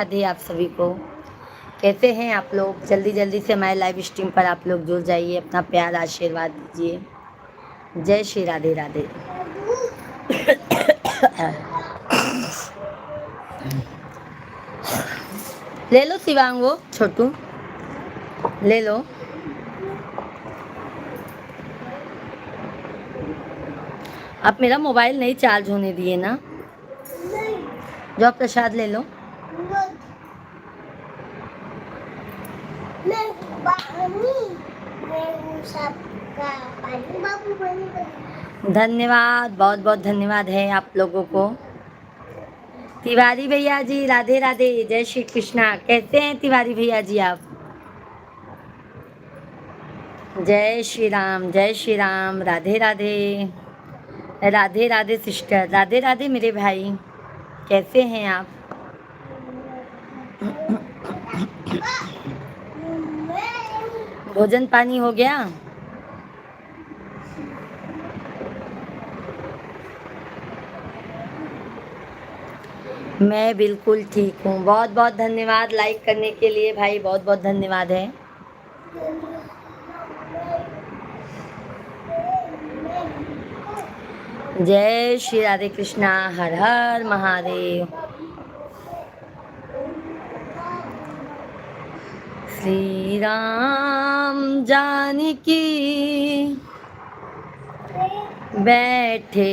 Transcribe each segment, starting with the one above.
राधे आप सभी को। कैसे हैं आप लोग? जल्दी जल्दी से हमारे लाइव स्ट्रीम पर आप लोग जुड़ जाइए, अपना प्यार आशीर्वाद दीजिए। जय श्री राधे राधे। ले लो शिवांग, वो छोटू ले लो। आप मेरा मोबाइल नहीं चार्ज होने दिए ना? जो प्रसाद ले लो। धन्यवाद, बहुत बहुत धन्यवाद है आप लोगों को। तिवारी भैया जी राधे राधे, जय श्री कृष्णा। कैसे हैं तिवारी भैया जी आप? जय श्री राम, राधे राधे। राधे राधे सिस्टर, राधे राधे मेरे भाई। कैसे हैं आप? भोजन पानी हो गया? मैं बिल्कुल ठीक हूँ। बहुत बहुत धन्यवाद लाइक करने के लिए भाई, बहुत बहुत धन्यवाद है। जय श्री राधे कृष्णा, हर हर महादेव। श्री राम जानकी बैठे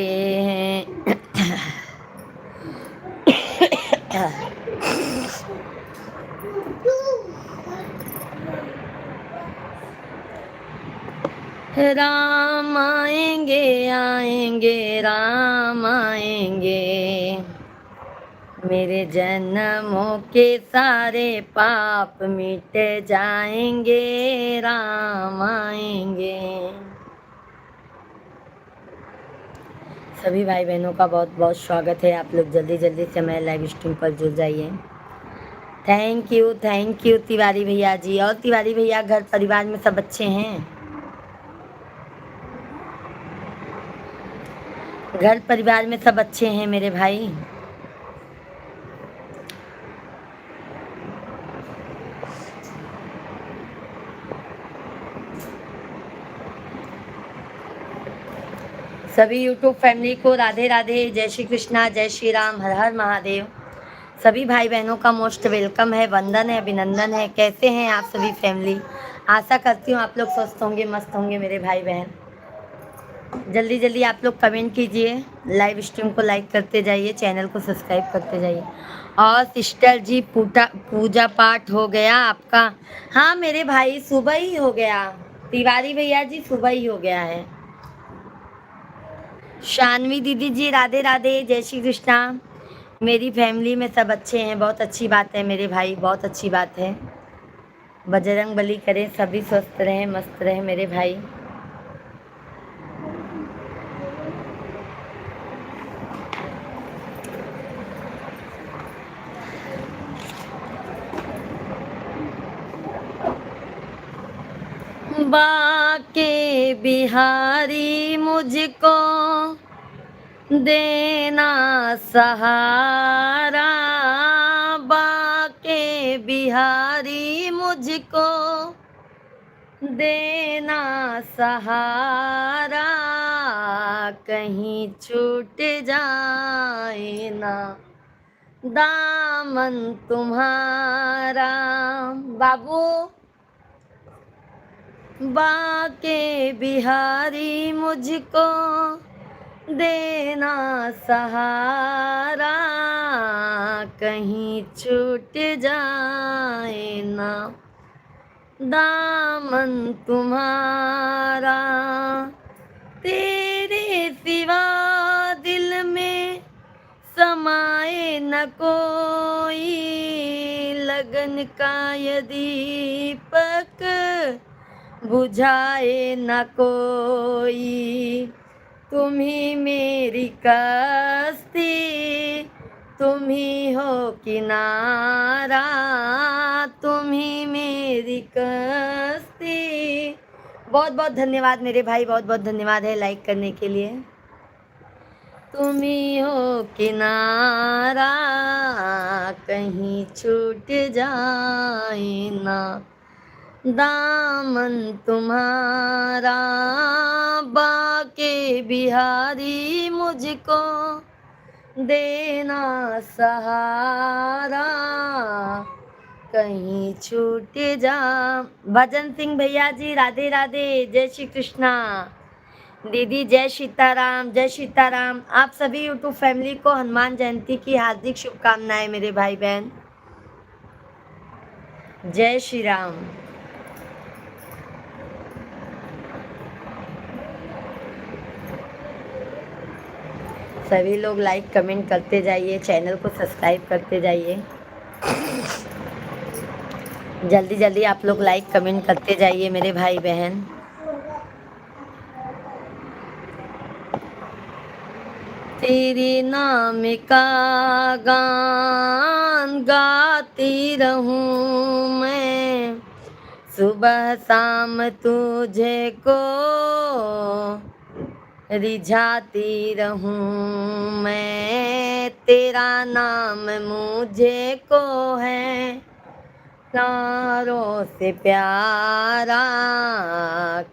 हैं राम आएंगे आएंगे राम आएंगे, मेरे जन्मों के सारे पाप मिट जाएंगे, राम आएंगे। सभी भाई बहनों का बहुत बहुत स्वागत है। आप लोग जल्दी जल्दी से हमारे लाइव स्ट्रीम पर जुड़ जाइए। थैंक यू तिवारी भैया जी। और तिवारी भैया, घर परिवार में सब अच्छे हैं? घर परिवार में सब अच्छे हैं मेरे भाई? सभी यूट्यूब फैमिली को राधे राधे, जय श्री कृष्णा, जय श्री राम, हर हर महादेव। सभी भाई बहनों का मोस्ट वेलकम है, वंदन है, अभिनंदन है। कैसे हैं आप सभी फैमिली? आशा करती हूँ आप लोग स्वस्थ होंगे, मस्त होंगे मेरे भाई बहन। जल्दी जल्दी आप लोग कमेंट कीजिए, लाइव स्ट्रीम को लाइक करते जाइए, चैनल को सब्सक्राइब करते जाइए। और सिस्टर जी पूजा पाठ हो गया आपका? हाँ मेरे भाई, सुबह ही हो गया। तिवारी भैया जी, सुबह ही हो गया है। शानवी दीदी जी राधे राधे, जय श्री कृष्णा। मेरी फैमिली में सब अच्छे हैं, बहुत अच्छी बात है मेरे भाई, बहुत अच्छी बात है। बजरंग बली करे सभी स्वस्थ रहें, मस्त रहें मेरे भाई। बाके बिहारी मुझको देना सहारा, बाके बिहारी मुझको देना सहारा, कहीं छूट जाए ना दामन तुम्हारा। बाबू, बाके बिहारी मुझको देना सहारा, कहीं छूट जाए ना दामन तुम्हारा। तेरे सिवा दिल में समाए न कोई, लगन का यदि दीपक बुझाए न कोई। तुम ही मेरी कश्ती, तुम ही हो किनारा, तुम ही मेरी कश्ती। बहुत बहुत धन्यवाद मेरे भाई, बहुत बहुत धन्यवाद है लाइक करने के लिए। तुम ही हो किनारा, कहीं छूट जाए ना। दामन तुम्हारा बाके बिहारी, मुझको देना सहारा, कहीं छूट जा। भजन सिंह भैया जी राधे राधे, जय श्री कृष्णा। दीदी जय सीताराम, जय सीताराम। आप सभी यूट्यूब फैमिली को हनुमान जयंती की हार्दिक शुभकामनाएं मेरे भाई बहन। जय श्री राम। सभी लोग लाइक कमेंट करते जाइए, चैनल को सब्सक्राइब करते जाइए। जल्दी जल्दी आप लोग लाइक कमेंट करते जाइए मेरे भाई बहन। तेरे नाम का गान गाती रहूं मैं, सुबह शाम तुझे को रिझाती रहूं मैं। तेरा नाम मुझे को है प्यारों से प्यारा,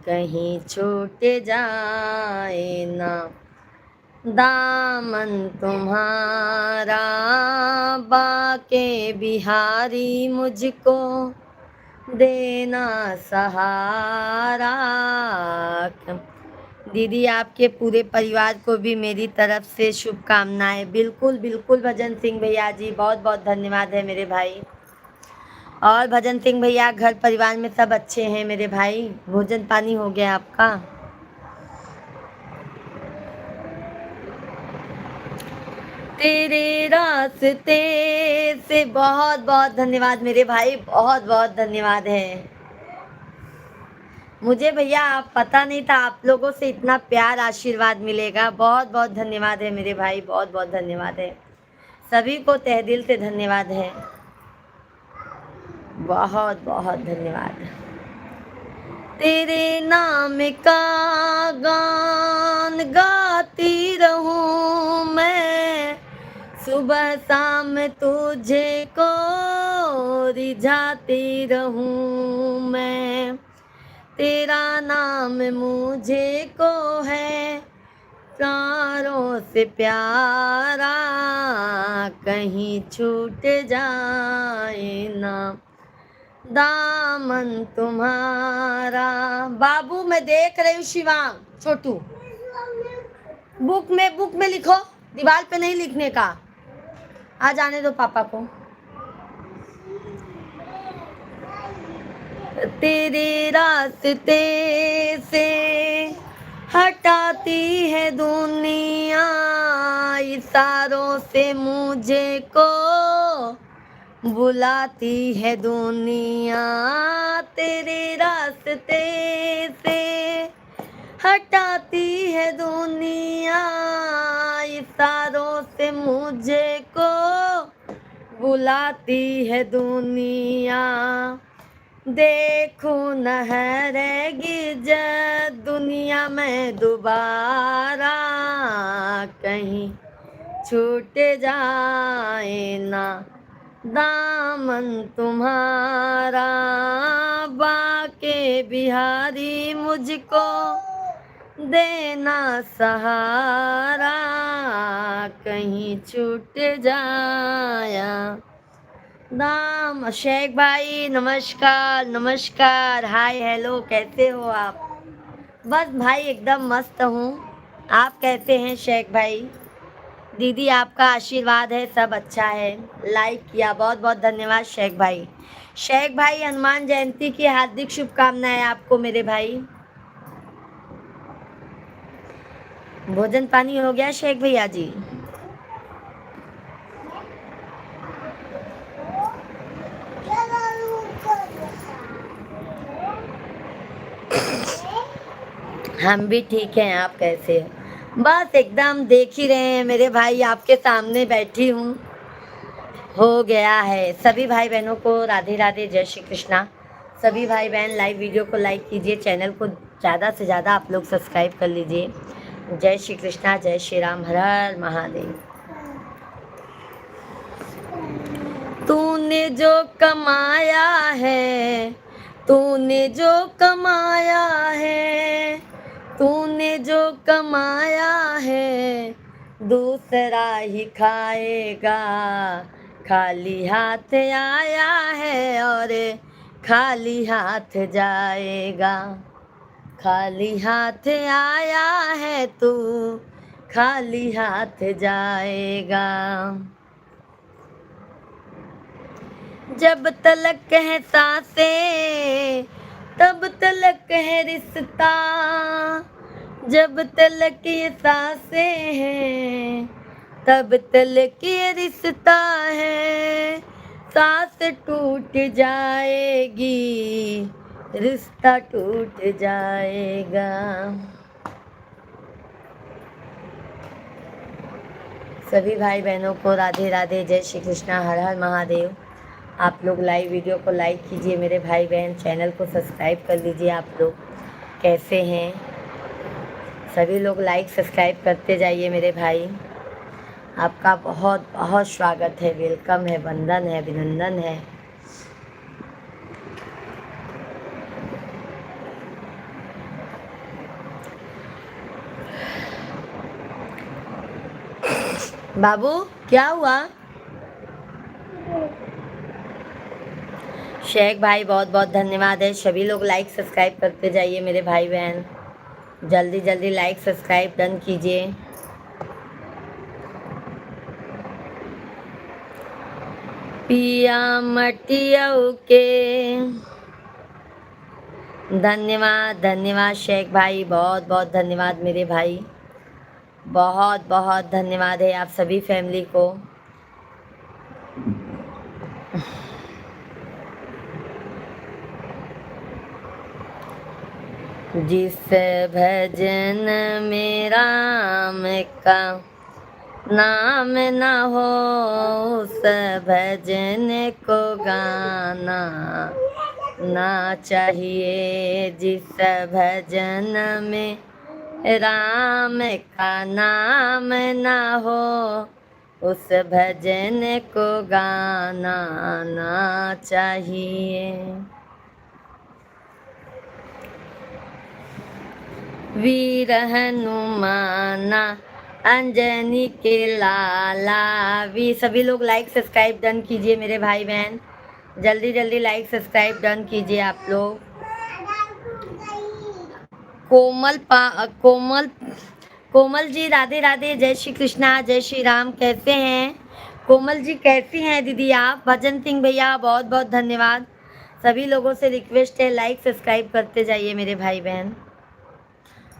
कहीं छूट जाए ना। दामन तुम्हारा बाके बिहारी, मुझको देना सहारा। दीदी आपके पूरे परिवार को भी मेरी तरफ से शुभकामनाएं। बिल्कुल बिल्कुल भजन सिंह भैया जी, बहुत बहुत धन्यवाद है मेरे भाई। और भजन सिंह भैया घर परिवार में सब अच्छे हैं मेरे भाई? भोजन पानी हो गया आपका? तेरे रास्ते से बहुत बहुत धन्यवाद मेरे भाई, बहुत बहुत धन्यवाद है। मुझे भैया आप पता नहीं था आप लोगों से इतना प्यार आशीर्वाद मिलेगा। बहुत बहुत धन्यवाद है मेरे भाई, बहुत बहुत धन्यवाद है। सभी को तहे दिल से धन्यवाद है, बहुत बहुत धन्यवाद। तेरे नाम का गान गाती रहूं मैं, सुबह शाम तुझे को रिझाती रहूं मैं। तेरा नाम मुझे को है प्यारों से प्यारा, कहीं छूट जाए ना। दामन तुम्हारा। बाबू मैं देख रही हूँ शिवांग, छोटू बुक में लिखो, दीवार पे नहीं लिखने का। आ जाने दो पापा को। तेरे रास्ते से हटाती है दुनिया, इशारों से मुझे को बुलाती है दुनिया। तेरे रास्ते से हटाती है दुनिया, इशारों से मुझे को बुलाती है दुनिया। देखो न रहेगी जब दुनिया में दोबारा, कहीं छूट जाए ना। दामन तुम्हारा बाके बिहारी, मुझको देना सहारा, कहीं छूट जाया। दाम शेख भाई नमस्कार नमस्कार, हाय हेलो, कैसे हो आप? बस भाई एकदम मस्त हूँ। आप कैसे हैं शेख भाई? दीदी आपका आशीर्वाद है, सब अच्छा है। लाइक किया, बहुत बहुत धन्यवाद शेख भाई। शेख भाई हनुमान जयंती की हार्दिक शुभकामनाएं आपको मेरे भाई। भोजन पानी हो गया शेख भैया जी? हम भी ठीक हैं, आप कैसे हैं? बस एकदम देख ही रहे हैं मेरे भाई, आपके सामने बैठी हूँ। हो गया है। सभी भाई बहनों को राधे राधे, जय श्री कृष्णा। सभी भाई बहन लाइव वीडियो को लाइक कीजिए, चैनल को ज़्यादा से ज़्यादा आप लोग सब्सक्राइब कर लीजिए। जय श्री कृष्णा, जय श्री राम, हर हर महादेव। तूने जो कमाया है, तूने जो कमाया है, तूने जो कमाया है, दूसरा ही खाएगा। खाली हाथ आया है और खाली हाथ जाएगा। खाली हाथ आया है तू, खाली हाथ जाएगा। जब तलक है सांसें तब तलक है रिश्ता। जब तलक ये सांसें हैं तब तलक ये रिश्ता है। सांस टूट जाएगी, रिश्ता टूट जाएगा। सभी भाई बहनों को राधे राधे, जय श्री कृष्णा, हर हर महादेव। आप लोग लाइव वीडियो को लाइक कीजिए मेरे भाई बहन, चैनल को सब्सक्राइब कर लीजिए। आप लोग कैसे हैं? सभी लोग लाइक सब्सक्राइब करते जाइए मेरे भाई। आपका बहुत बहुत स्वागत है, वेलकम है, वंदन है, अभिनंदन है। बाबू क्या हुआ? शेख भाई बहुत बहुत धन्यवाद है। सभी लोग लाइक सब्सक्राइब करते जाइए मेरे भाई बहन, जल्दी जल्दी लाइक सब्सक्राइब डन कीजिए। पिया मटियऊ के धन्यवाद, धन्यवाद शेख भाई, बहुत बहुत धन्यवाद मेरे भाई, बहुत बहुत धन्यवाद है आप सभी फैमिली को। जिस भजन में राम का नाम न हो, उस भजन को गाना ना चाहिए। जिस भजन में राम का नाम न हो, उस भजन को गाना ना चाहिए। वीर हनुमाना अंजनी के लाला। भी सभी लोग लाइक सब्सक्राइब डन कीजिए मेरे भाई बहन, जल्दी जल्दी लाइक सब्सक्राइब डन कीजिए आप लोग। कोमल जी राधे राधे, जय श्री कृष्णा, जय श्री राम। कैसे हैं कोमल जी? कैसी हैं दीदी आप? भजन सिंह भैया बहुत बहुत धन्यवाद। सभी लोगों से रिक्वेस्ट है लाइक सब्सक्राइब करते जाइए मेरे भाई बहन।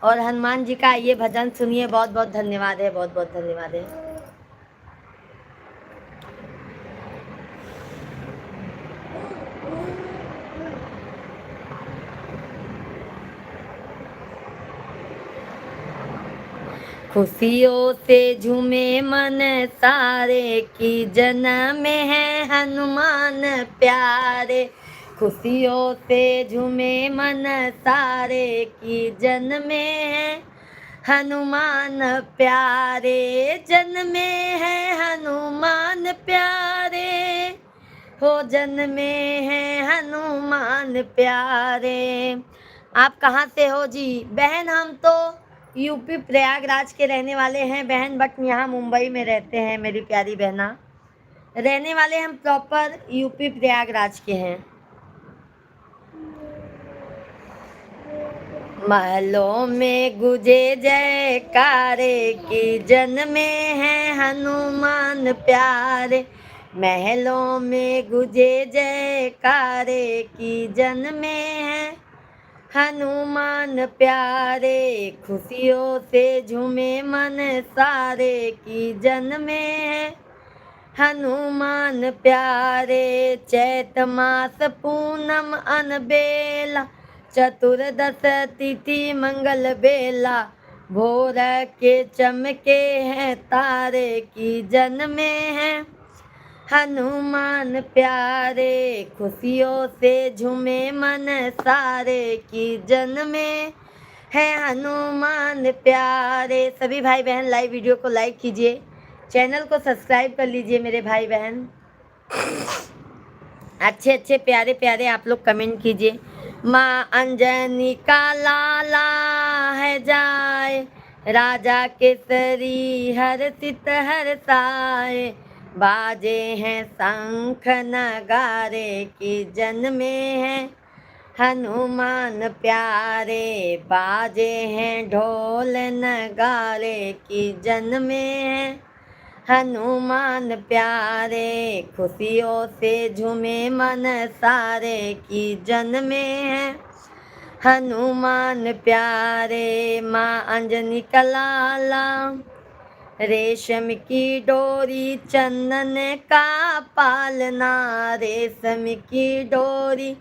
और हनुमान जी का ये भजन सुनिए, बहुत बहुत धन्यवाद है, बहुत बहुत धन्यवाद है। खुशियों से झूमे मन सारे, की जन्म है हनुमान प्यारे। खुशियों से झूमे मन सारे, की जन्मे है हनुमान प्यारे। जन्मे है हनुमान प्यारे, हो जन्मे है हनुमान प्यारे। आप कहाँ से हो जी? बहन हम तो यूपी प्रयागराज के रहने वाले हैं बहन, बट यहाँ मुंबई में रहते हैं मेरी प्यारी बहना। रहने वाले हम प्रॉपर यूपी प्रयागराज के हैं। महलों में गुजे जयकारे, की जन्मे हैं हनुमान प्यारे। महलों में गुजे जयकारे, की जन्मे हैं हनुमान प्यारे। खुशियों से झूमे मन सारे, की जन्मे हैं हनुमान प्यारे। चैत मास पूनम अनबेला, चतुर्दश तिथि मंगल बेला। भोर के चमके हैं तारे, की जन्मे हैं हनुमान प्यारे। खुशियों से झूमे मन सारे, की जन्मे है हनुमान प्यारे। सभी भाई बहन लाइव वीडियो को लाइक कीजिए, चैनल को सब्सक्राइब कर लीजिए मेरे भाई बहन। अच्छे अच्छे प्यारे प्यारे आप लोग कमेंट कीजिए। माँ अंजनी का लाला है जाए, राजा केसरी हर्षित हर्षाए। बाजे हैं शंख नगारे की जन्मे हैं हनुमान प्यारे। बाजे हैं ढोल नगारे की जन्मे हैं हनुमान प्यारे। खुशियों से झूमे मन सारे की जन्मे हैं हनुमान प्यारे। माँ अंजनी का लाला रेशम की डोरी चंदन का पालना, रेशम की डोरी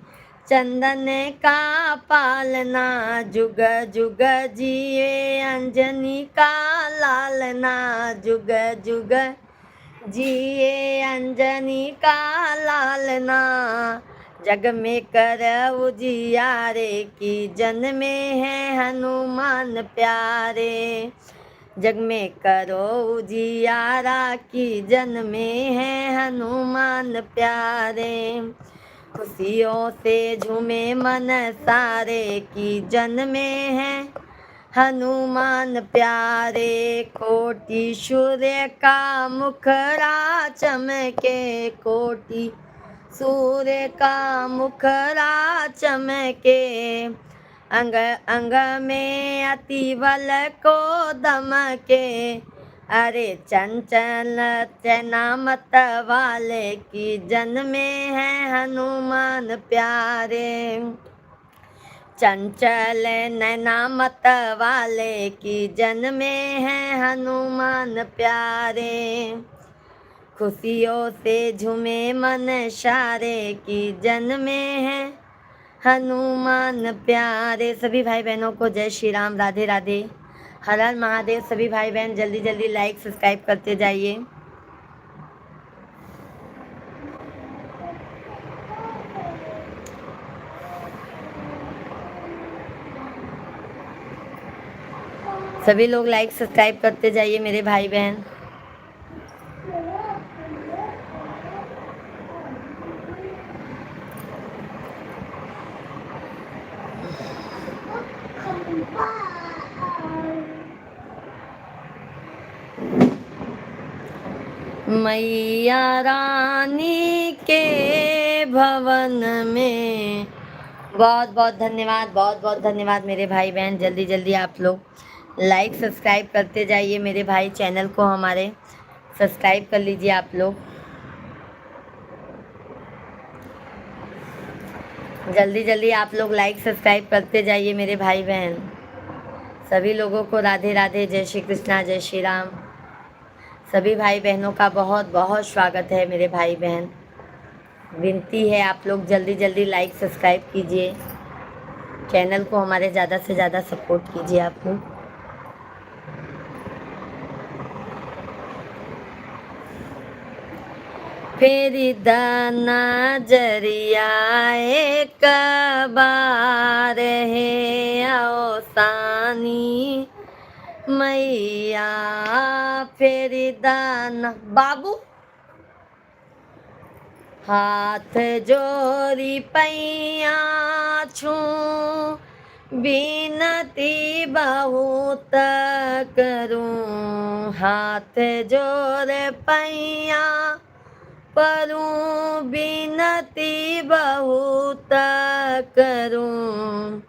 चंदन का पालना। जुग जुग जिए अंजनी का लालना, जुग जुग जिए अंजनी का लालना। जग में कर उजियारे की जन्मे हैं हनुमान प्यारे। जग में करो उजियारा की जन्मे हैं हनुमान प्यारे। खुशियों से झूमे मन सारे की जन्मे हैं हनुमान प्यारे। कोटि सूर्य का मुखड़ा चमके, कोटि सूर्य का मुखड़ा चमके। अंग अंग में अति बल को दमके। अरे चंचल चना मत वाले की जन्मे हैं हनुमान प्यारे। चंचल नैना मत वाले की जन्मे हैं हनुमान प्यारे। खुशियों से झूमे मन सारे की जन्मे हैं हनुमान प्यारे। सभी भाई बहनों को जय श्री राम, राधे राधे, हर हर महादेव। सभी भाई बहन जल्दी जल्दी लाइक सब्सक्राइब करते जाइए। सभी लोग लाइक सब्सक्राइब करते जाइए मेरे भाई बहन। मैया रानी के भवन में बहुत बहुत धन्यवाद, बहुत बहुत धन्यवाद मेरे भाई बहन। जल्दी जल्दी आप लोग लाइक सब्सक्राइब करते जाइए मेरे भाई। चैनल को हमारे सब्सक्राइब कर लीजिए आप लोग। जल्दी जल्दी आप लोग लाइक सब्सक्राइब करते जाइए मेरे भाई बहन। सभी लोगों को राधे राधे, जय श्री कृष्णा, जय श्री राम। सभी भाई बहनों का बहुत बहुत स्वागत है मेरे भाई बहन। विनती है आप लोग जल्दी जल्दी लाइक सब्सक्राइब कीजिए, चैनल को हमारे ज़्यादा से ज़्यादा सपोर्ट कीजिए आप लोग। फेरी दाना जरिया एक बार है आओ सानी मैया। फेरी दाना बाबू हाथ जोरी पैया छू, बिनती बहुत करूं। हाथ जोर पैया परूं, बिनती बहुत करूं।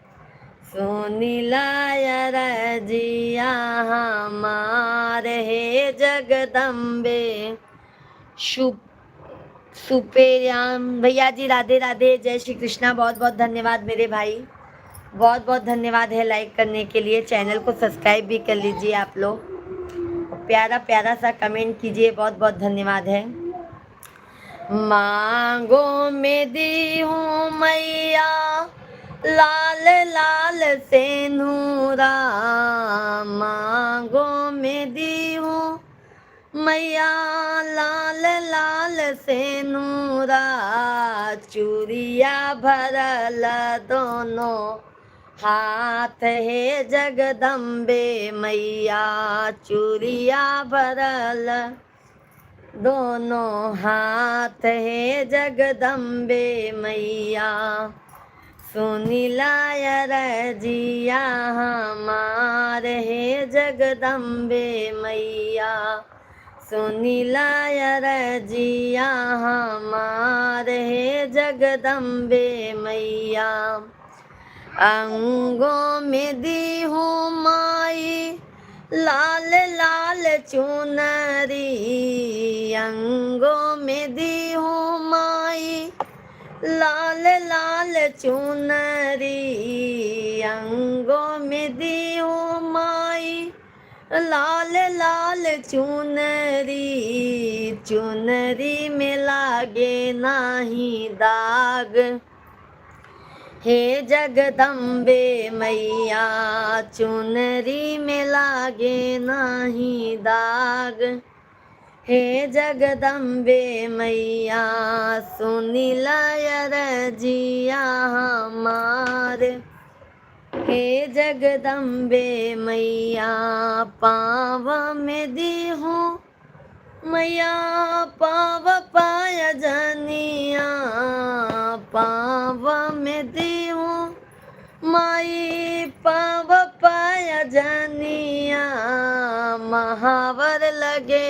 सुनी लाया रजिया हमारे हे जगदम्बे। सुपेरियाम भैया जी राधे राधे, जय श्री कृष्णा। बहुत बहुत धन्यवाद मेरे भाई, बहुत बहुत धन्यवाद है लाइक करने के लिए। चैनल को सब्सक्राइब भी कर लीजिए आप लोग, प्यारा प्यारा सा कमेंट कीजिए, बहुत बहुत धन्यवाद है। मांगो में दी हूँ मैया लाल लाल से नूरा। मांगो में दी हूँ मैया लाल लाल से नूरा। चूड़िया भरल दोनों हाथ है जगदम्बे मैया चूड़िया भरल, दोनों हाथ है जगदम्बे मैया, सुनिला रजिया हमार है जगदम्बे मैया, सुनिला रजिया हमार है जगदम्बे मैया। अंगों में दी हूँ माई लाल लाल चुनरी, अंगों में दी हूँ माई लाल लाल चुनरी, अंगों में दी हूँ माई लाल लाल चुनरी, चुनरी में लागे नाही दाग, हे जगदम्बे मैया चुनरी में लागे नाही दाग, हे जगदम्बे मैया सुनिला रजिया हमार, हे जगदम्बे मैया पाँव में दी हूँ मैया पाव पाया जनिया, पाव में दी हूँ माई पाव पाया जनिया, महावर लगे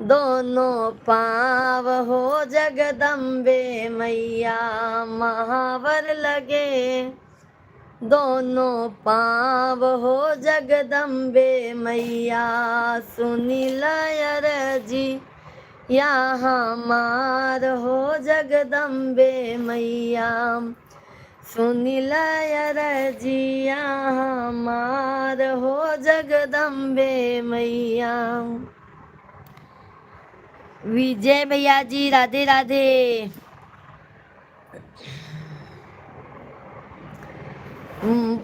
दोनों पाव हो जगदम्बे मैया, महावर लगे दोनों पाव हो जगदम्बे मैया, सुनिला रजी या हमार हो जगदम्बे मैया, सुनिला रजिया हमार हो जगदम्बे मैया। विजय भैया जी राधे राधे।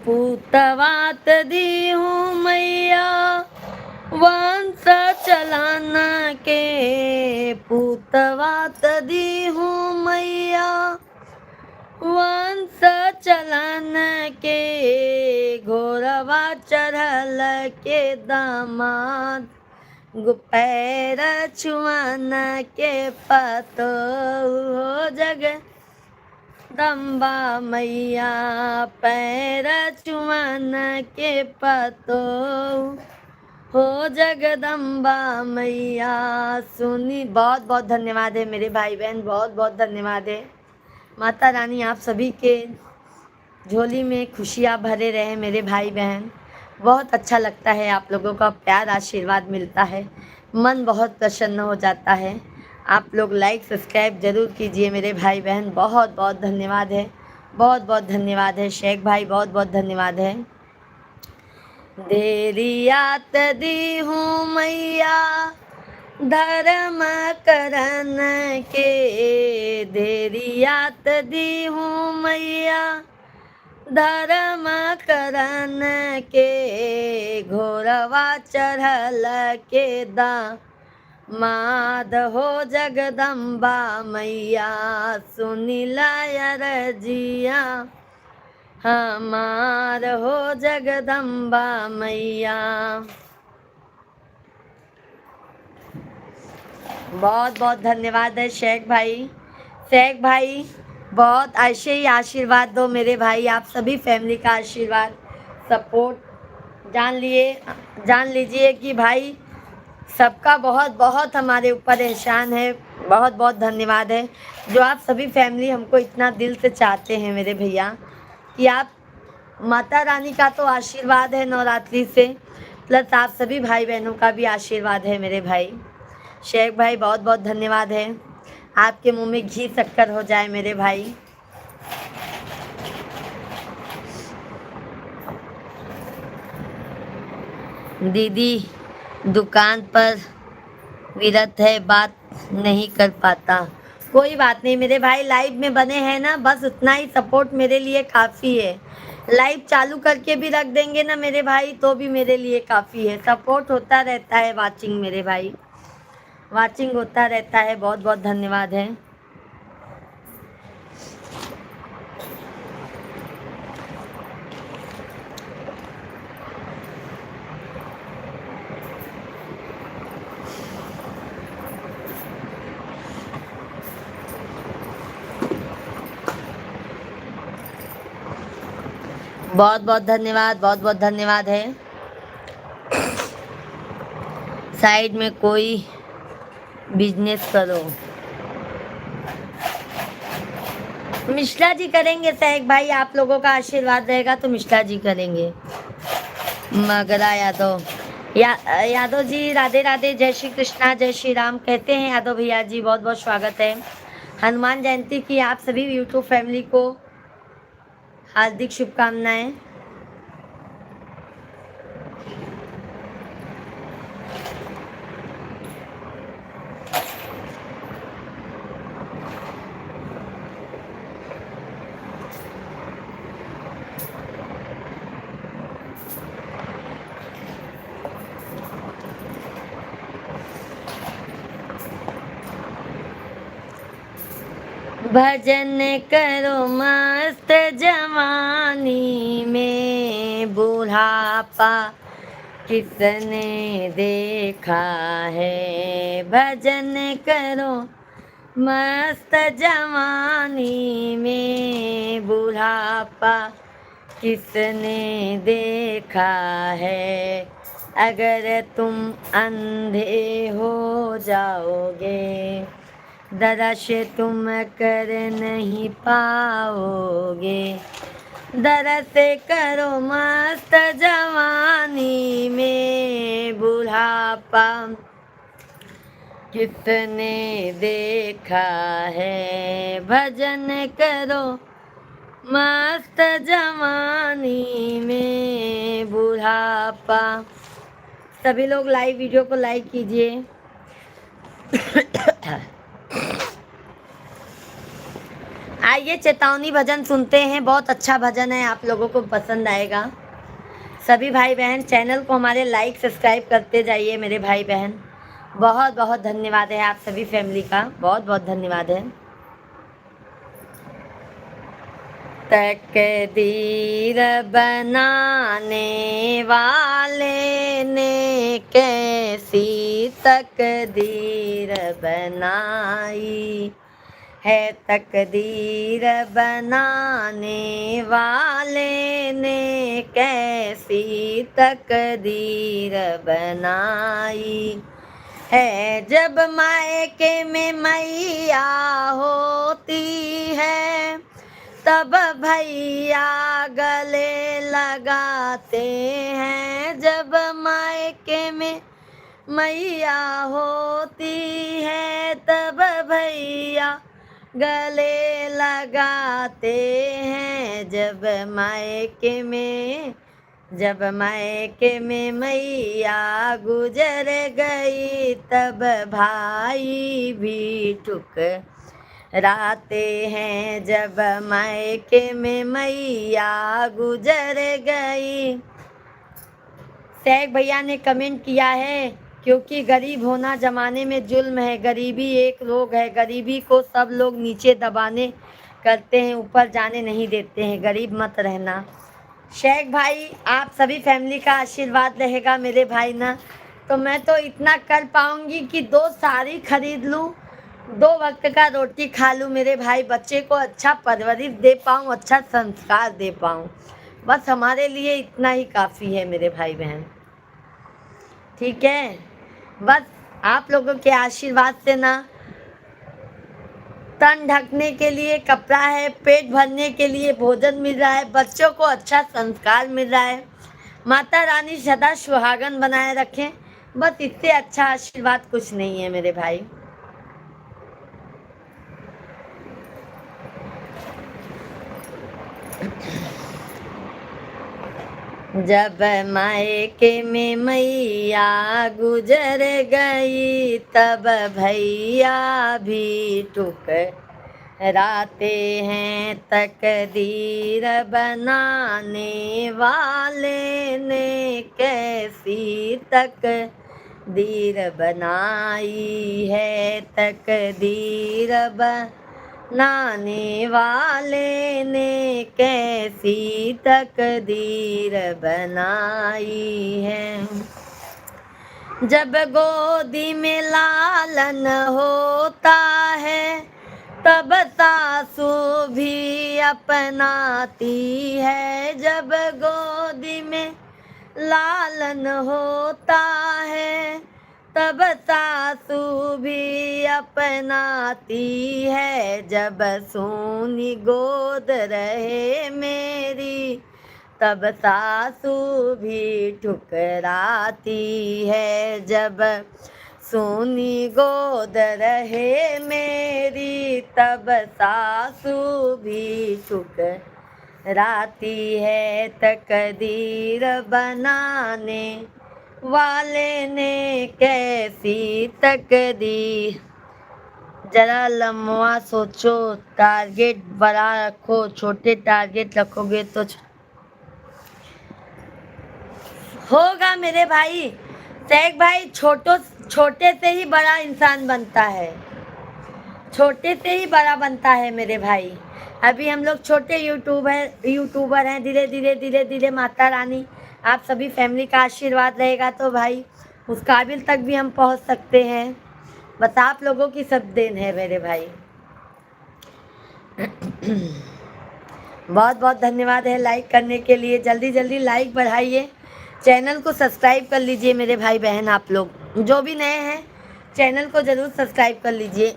पूतवात दी हूँ मैया वंश चलाना के, पूतवात दी हूँ मैया वंश चलाना के, घोरवा चढ़ल के दामाद पैर छुआना के पतो हो जगदम्बा मैया, पैर छुआना के पतो हो जगदम्बा मैया सुनी। बहुत बहुत धन्यवाद है मेरे भाई बहन, बहुत बहुत धन्यवाद है। माता रानी आप सभी के झोली में खुशियाँ भरे रहे मेरे भाई बहन। बहुत अच्छा लगता है, आप लोगों का प्यार आशीर्वाद मिलता है, मन बहुत प्रसन्न हो जाता है। आप लोग लाइक सब्सक्राइब ज़रूर कीजिए मेरे भाई बहन। बहुत बहुत धन्यवाद है, बहुत बहुत धन्यवाद है। शेख भाई बहुत बहुत धन्यवाद है। देरियात दी हूँ मैया धर्म करन के, देरियात दी हूँ मैया धर्म करन के, घोरवा चढ़ल के दामाद हो जगदम्बा मैया, सुनिला रजिया हमार हो जगदम्बा मैया। बहुत बहुत धन्यवाद है शेख भाई। शेख भाई बहुत ऐसे ही आशीर्वाद दो मेरे भाई, आप सभी फैमिली का आशीर्वाद सपोर्ट जान लीजिए कि भाई सबका बहुत बहुत हमारे ऊपर एहसान है। बहुत बहुत धन्यवाद है जो आप सभी फैमिली हमको इतना दिल से चाहते हैं मेरे भैया, कि आप माता रानी का तो आशीर्वाद है नवरात्रि से, प्लस आप सभी भाई बहनों का भी आशीर्वाद है मेरे भाई। शेख भाई बहुत बहुत धन्यवाद है, आपके मुंह में घी शक्कर हो जाए मेरे भाई। दीदी दुकान पर विरत है, बात नहीं कर पाता। कोई बात नहीं मेरे भाई, लाइव में बने हैं ना, बस उतना ही सपोर्ट मेरे लिए काफ़ी है। लाइव चालू करके भी रख देंगे ना मेरे भाई तो भी मेरे लिए काफ़ी है। सपोर्ट होता रहता है, वाचिंग मेरे भाई, वाचिंग होता रहता है। बहुत बहुत धन्यवाद है। बहुत बहुत धन्यवाद, बहुत बहुत धन्यवाद है। साइड में कोई बिजनेस करो। मिश्रा जी करेंगे सहक भाई, आप लोगों का आशीर्वाद रहेगा तो मिश्रा जी करेंगे। मगरा यादव, यादव जी राधे राधे, जय श्री कृष्णा, जय श्री राम। कहते हैं यादव भैया जी, बहुत बहुत स्वागत है। हनुमान जयंती की आप सभी यूट्यूब फैमिली को हार्दिक शुभकामनाएं। भजन करो मस्त जवानी में, बुढ़ापा किसने देखा है। भजन करो मस्त जवानी में, बुढ़ापा किसने देखा है। अगर तुम अंधे हो जाओगे, दर्श तुम कर नहीं पाओगे। दरस करो मस्त जवानी में, बुढ़ापा किसने देखा है। भजन करो मस्त जवानी में, बुढ़ापा। सभी लोग लाइव वीडियो को लाइक कीजिए। आइए चेतावनी भजन सुनते हैं, बहुत अच्छा भजन है, आप लोगों को पसंद आएगा। सभी भाई बहन चैनल को हमारे लाइक सब्सक्राइब करते जाइए मेरे भाई बहन। बहुत बहुत धन्यवाद है आप सभी फैमिली का, बहुत बहुत धन्यवाद है। तकदीर बनाने वाले ने कैसी तकदीर बनाई है। तकदीर बनाने वाले ने कैसी तकदीर बनाई है। जब मायके में मैया होती है, तब भैया गले लगाते हैं। जब मायके में मैया होती है, तब भैया गले लगाते हैं। जब मायके में मैया गुजर गई, तब भाई भी ठुकराते हैं। जब मायके में मैया गुजर गई। सहक भैया ने कमेंट किया है, क्योंकि गरीब होना जमाने में जुल्म है। गरीबी एक रोग है, गरीबी को सब लोग नीचे दबाने करते हैं, ऊपर जाने नहीं देते हैं। गरीब मत रहना। शेख भाई आप सभी फैमिली का आशीर्वाद रहेगा मेरे भाई ना, तो मैं तो इतना कर पाऊंगी कि 2 साड़ी खरीद लूँ, 2 वक्त का रोटी खा लूँ मेरे भाई। बच्चे को अच्छा परवरिश दे पाऊँ, अच्छा संस्कार दे पाऊँ। बस हमारे लिए इतना ही काफ़ी है मेरे भाई बहन। ठीक है, बस आप लोगों के आशीर्वाद से ना तन ढकने के लिए कपड़ा है, पेट भरने के लिए भोजन मिल रहा है, बच्चों को अच्छा संस्कार मिल रहा है। माता रानी सदा सुहागन बनाए रखें, बस इससे अच्छा आशीर्वाद कुछ नहीं है मेरे भाई। जब मायके में मैया गुजर गई, तब भैया भी ठुकराते हैं। तकदीर बनाने वाले ने कैसी तकदीर बनाई है। तकदीर बनाने वाले ने कैसी तकदीर बनाई है। जब गोदी में लालन होता है, तब सासू भी अपनाती है, जब गोदी में लालन होता है तब सासू भी अपनाती है, जब सूनी गोद रहे मेरी तब सासू भी ठुकराती है, जब सूनी गोद रहे मेरी तब सासू भी ठुकराती है। तकदीर बनाने वाले ने कैसी तकदीर, जरा लम्हा सोचो, टारगेट बड़ा रखो, छोटे टारगेट रखोगे तो होगा मेरे भाई। शेख भाई छोटे से ही बड़ा इंसान बनता है, छोटे से ही बड़ा बनता है मेरे भाई। अभी हम लोग छोटे यूट्यूबर हैं, धीरे धीरे माता रानी आप सभी फैमिली का आशीर्वाद रहेगा तो भाई उस काबिल तक भी हम पहुंच सकते हैं। बस आप लोगों की सब देन है मेरे भाई। बहुत बहुत धन्यवाद है लाइक करने के लिए। जल्दी जल्दी लाइक बढ़ाइए, चैनल को सब्सक्राइब कर लीजिए मेरे भाई बहन। आप लोग जो भी नए हैं चैनल को ज़रूर सब्सक्राइब कर लीजिए।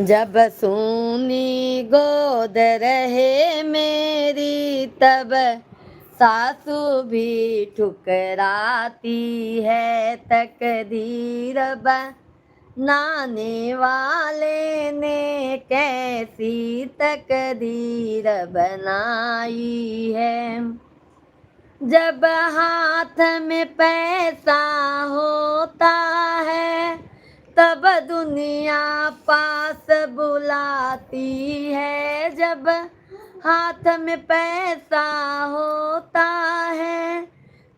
जब सूनी गोद रहे मेरी तब सासू भी ठुकराती है, तकदीर बनाने वाले ने कैसी तकदीर बनाई है। जब हाथ में पैसा होता है तब दुनिया पास बुलाती है, जब हाथ में पैसा होता है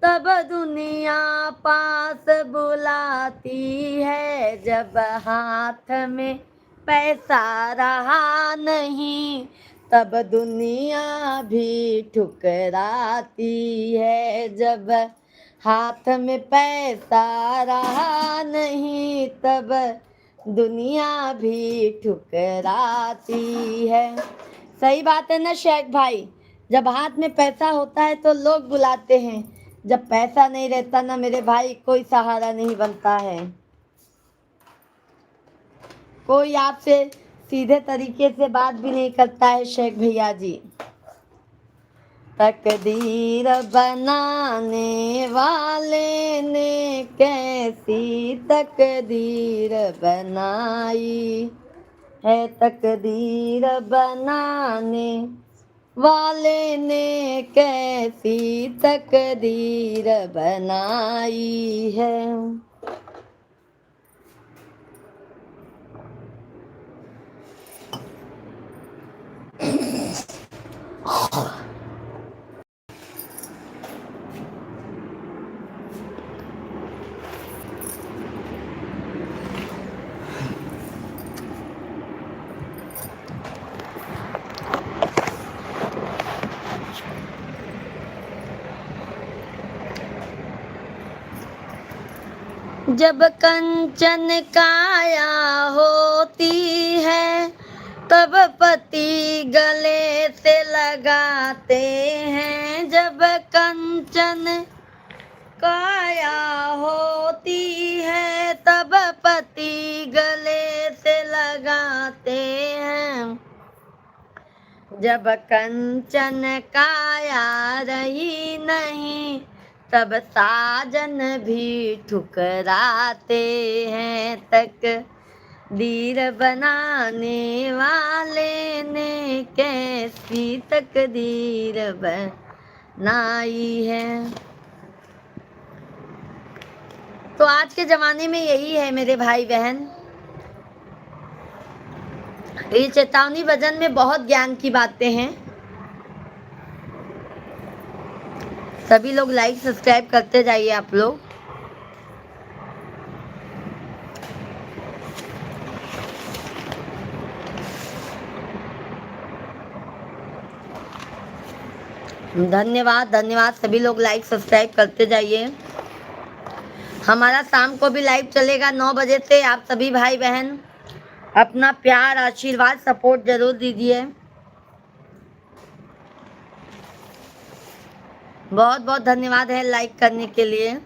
तब दुनिया पास बुलाती है, जब हाथ में पैसा रहा नहीं तब दुनिया भी ठुकराती है, जब हाथ में पैसा रहा नहीं तब दुनिया भी ठुकराती है। सही बात है ना शेख भाई, जब हाथ में पैसा होता है तो लोग बुलाते हैं, जब पैसा नहीं रहता ना मेरे भाई कोई सहारा नहीं बनता है, कोई आपसे सीधे तरीके से बात भी नहीं करता है शेख भैया जी। तकदीर बनाने वाले ने कैसी तकदीर बनाई है, तकदीर बनाने वाले ने कैसी तकदीर बनाई है। जब कंचन काया होती है तब पति गले से लगाते हैं, जब कंचन काया होती है तब पति गले से लगाते हैं, जब कंचन काया रही नहीं तब साजन भी ठुकराते हैं, तकदीर बनाने वाले ने कैसी तकदीर बनाई है। तो आज के ज़माने में यही है मेरे भाई बहन। ये चेतावनी भजन में बहुत ज्ञान की बातें हैं। सभी लोग लाइक सब्सक्राइब करते जाइए आप लोग। धन्यवाद धन्यवाद, सभी लोग लाइक सब्सक्राइब करते जाइए। हमारा शाम को भी लाइव चलेगा 9 बजे से। आप सभी भाई बहन अपना प्यार, आशीर्वाद, सपोर्ट जरूर दीजिए। बहुत बहुत धन्यवाद है लाइक करने के लिए।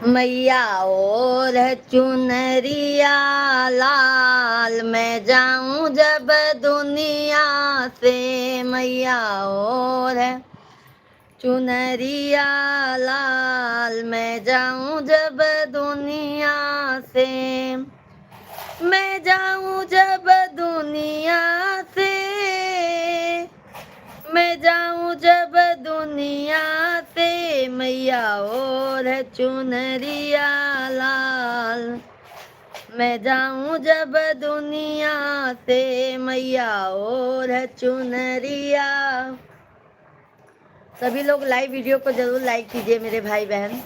मैया और चुनरिया लाल, मैं जाऊं जब दुनिया से। मैया और चुनरिया लाल, मैं जाऊं जब दुनिया से। मैं जाऊं जब दुनिया से, मैं जाऊं जब दुनिया से। मैया और चुनरिया लाल, मैं जाऊं जब दुनिया से। मैया और चुनरिया। सभी लोग लाइव वीडियो को जरूर लाइक कीजिए मेरे भाई बहन।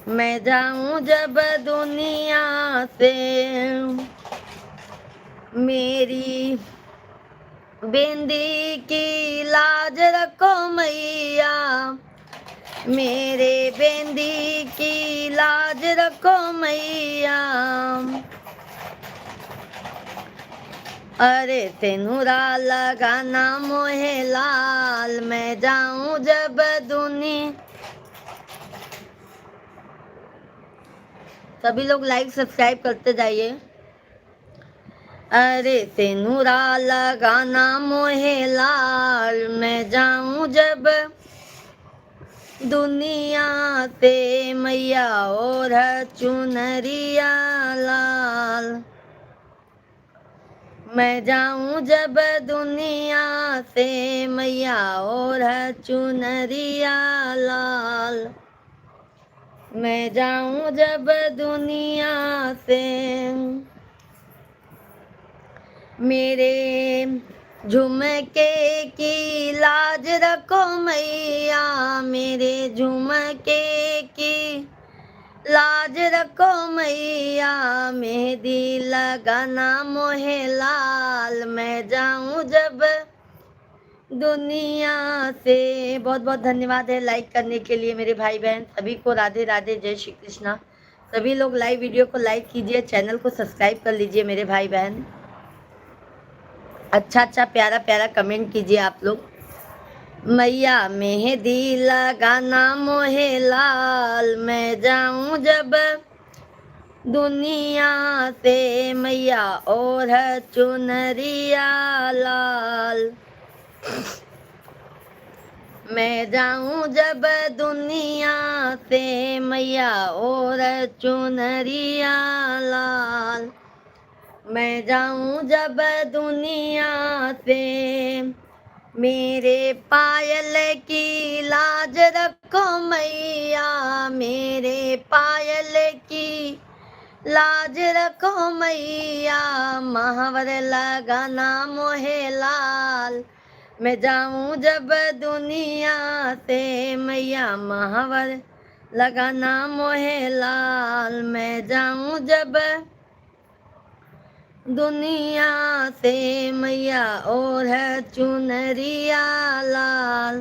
मैं जाऊं जब दुनिया से, मेरी बिंदी की लाज रखो मैया, मेरे बिंदी की लाज रखो मैया। अरे सिनुरा लगाना मोहे लाल, मैं जाऊं जब दुनिया। सभी लोग लाइक सब्सक्राइब करते जाइए। अरे सिनुरा लगाना मोहे लाल, मैं जाऊं जब दुनिया से। मैया और चुनरिया लाल, मैं जाऊं जब दुनिया से। मैया और चुनरिया लाल, मैं जाऊं जब दुनिया से। मेरे झुमके की लाज रखो मैया, मेरे झुमके की लाज रखो मैया। मेहंदी लगाना मोहे लाल, मैं जाऊं जब दुनिया से। बहुत बहुत धन्यवाद है लाइक करने के लिए मेरे भाई बहन। सभी को राधे राधे, जय श्री कृष्णा। सभी लोग लाइव वीडियो को लाइक कीजिए, चैनल को सब्सक्राइब कर लीजिए मेरे भाई बहन। अच्छा अच्छा प्यारा प्यारा कमेंट कीजिए आप लोग। मैया मेहंदी लगाना मोहे लाल, मैं जाऊं जब दुनिया से। मैया और चुनरिया लाल, मैं जाऊं जब दुनिया से। मैया और चुनरिया लाल, मैं जाऊं जब दुनिया से। मेरे पायल की लाज रखो मैया, मेरे पायल की लाज रखो मैया। महावर लगाना मोहे लाल, मैं जाऊं जब दुनिया से। मैया महावर लगाना मोहे लाल, मैं जाऊं जब दुनिया से। मैया और चुनरिया लाल।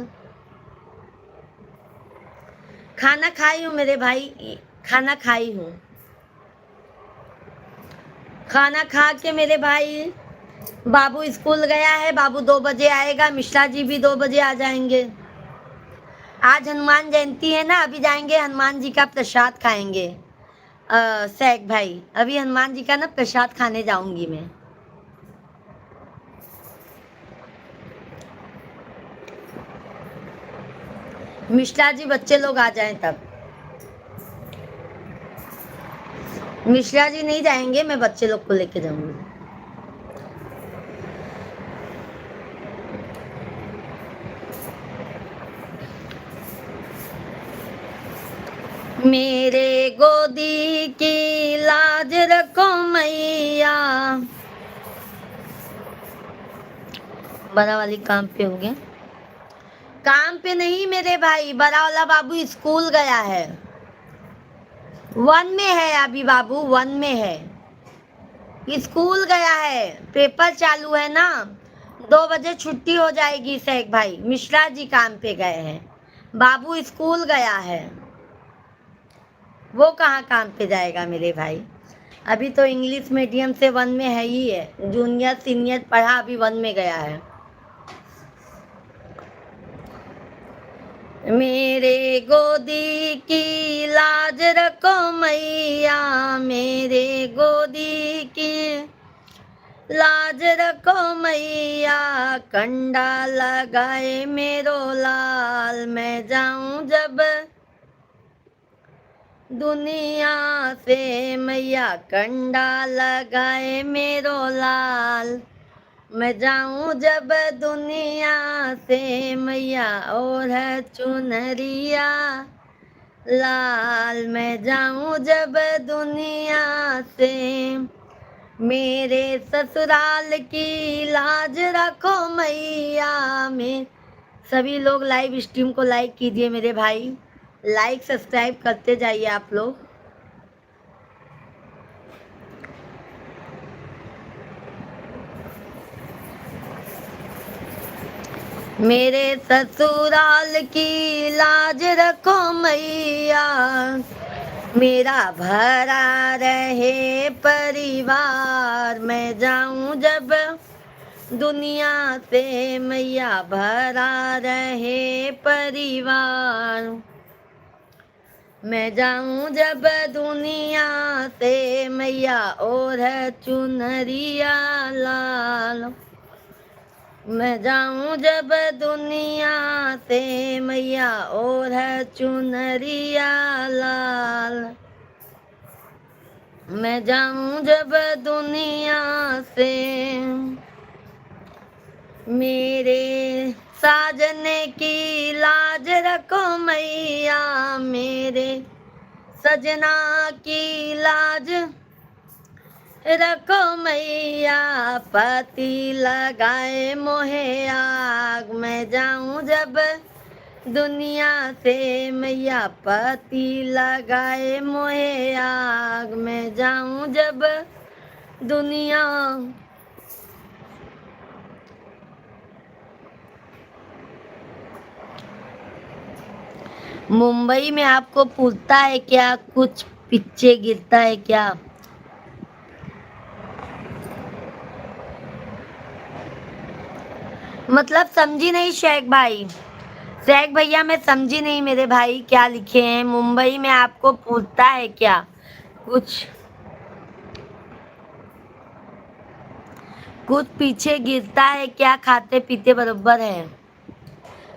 खाना खाई हूँ मेरे भाई, खाना खाई हूँ। खाना खा के मेरे भाई बाबू स्कूल गया है। बाबू 2 बजे आएगा। मिश्रा जी भी 2 बजे आ जाएंगे। आज हनुमान जयंती है ना, अभी जाएंगे हनुमान जी का प्रसाद खाएंगे। सैक भाई, अभी हनुमान जी का ना प्रसाद खाने जाऊंगी मैं। मिश्रा जी बच्चे लोग आ जाएं तब। मिश्रा जी नहीं जाएंगे, मैं बच्चे लोग को लेके जाऊंगी। मेरे गोदी की लाज रखो मैया, बड़ा वाली काम पे हो गया। काम पे नहीं मेरे भाई, बड़ा वाला बाबू स्कूल गया है। 1 में है अभी बाबू, 1 में है, स्कूल गया है, पेपर चालू है ना। 2 बजे छुट्टी हो जाएगी शेख भाई। मिश्रा जी काम पे गए हैं, बाबू स्कूल गया है। वो कहाँ काम पे जाएगा मेरे भाई। अभी तो इंग्लिश मीडियम से 1 में है ही है, जूनियर सीनियर पढ़ा, अभी 1 में गया है। मेरे गोदी की लाज रखो मैया, मेरे गोदी की लाज रखो मैया, कंडा लगाए मेरो लाल, मैं जाऊं जब दुनिया से मैया, कंडा लगाए मेरो लाल, मैं जाऊं जब दुनिया से मैया, और है चुनरिया लाल, मैं जाऊं जब दुनिया से, मेरे ससुराल की लाज रखो मैया में। सभी लोग लाइव स्ट्रीम को लाइक कीजिए मेरे भाई, लाइक सब्सक्राइब करते जाइए आप लोग। मेरे ससुराल की लाज रखो मैया, मेरा भरा रहे परिवार, मैं जाऊं जब दुनिया से मैया, भरा रहे परिवार, मैं जाऊं जब दुनिया से मैया, और है चुनरिया लाल, मैं जाऊं जब दुनिया से मैया, और है चुनरिया लाल, मैं जाऊं जब दुनिया से, मेरे साजने की लाज रखो मैया, मेरे सजना की लाज रखो मैया, पति लगाए मोहे आग, मैं जाऊं जब दुनिया से मैया, पति लगाए मोहे आग, मैं जाऊं जब दुनिया। मुंबई में आपको पूछता है क्या, कुछ पीछे गिरता है क्या? मतलब समझी नहीं शेख भाई, शेख भैया मैं समझी नहीं मेरे भाई, क्या लिखे हैं? मुंबई में आपको पूछता है क्या कुछ, कुछ पीछे गिरता है क्या? खाते पीते बरोबर है,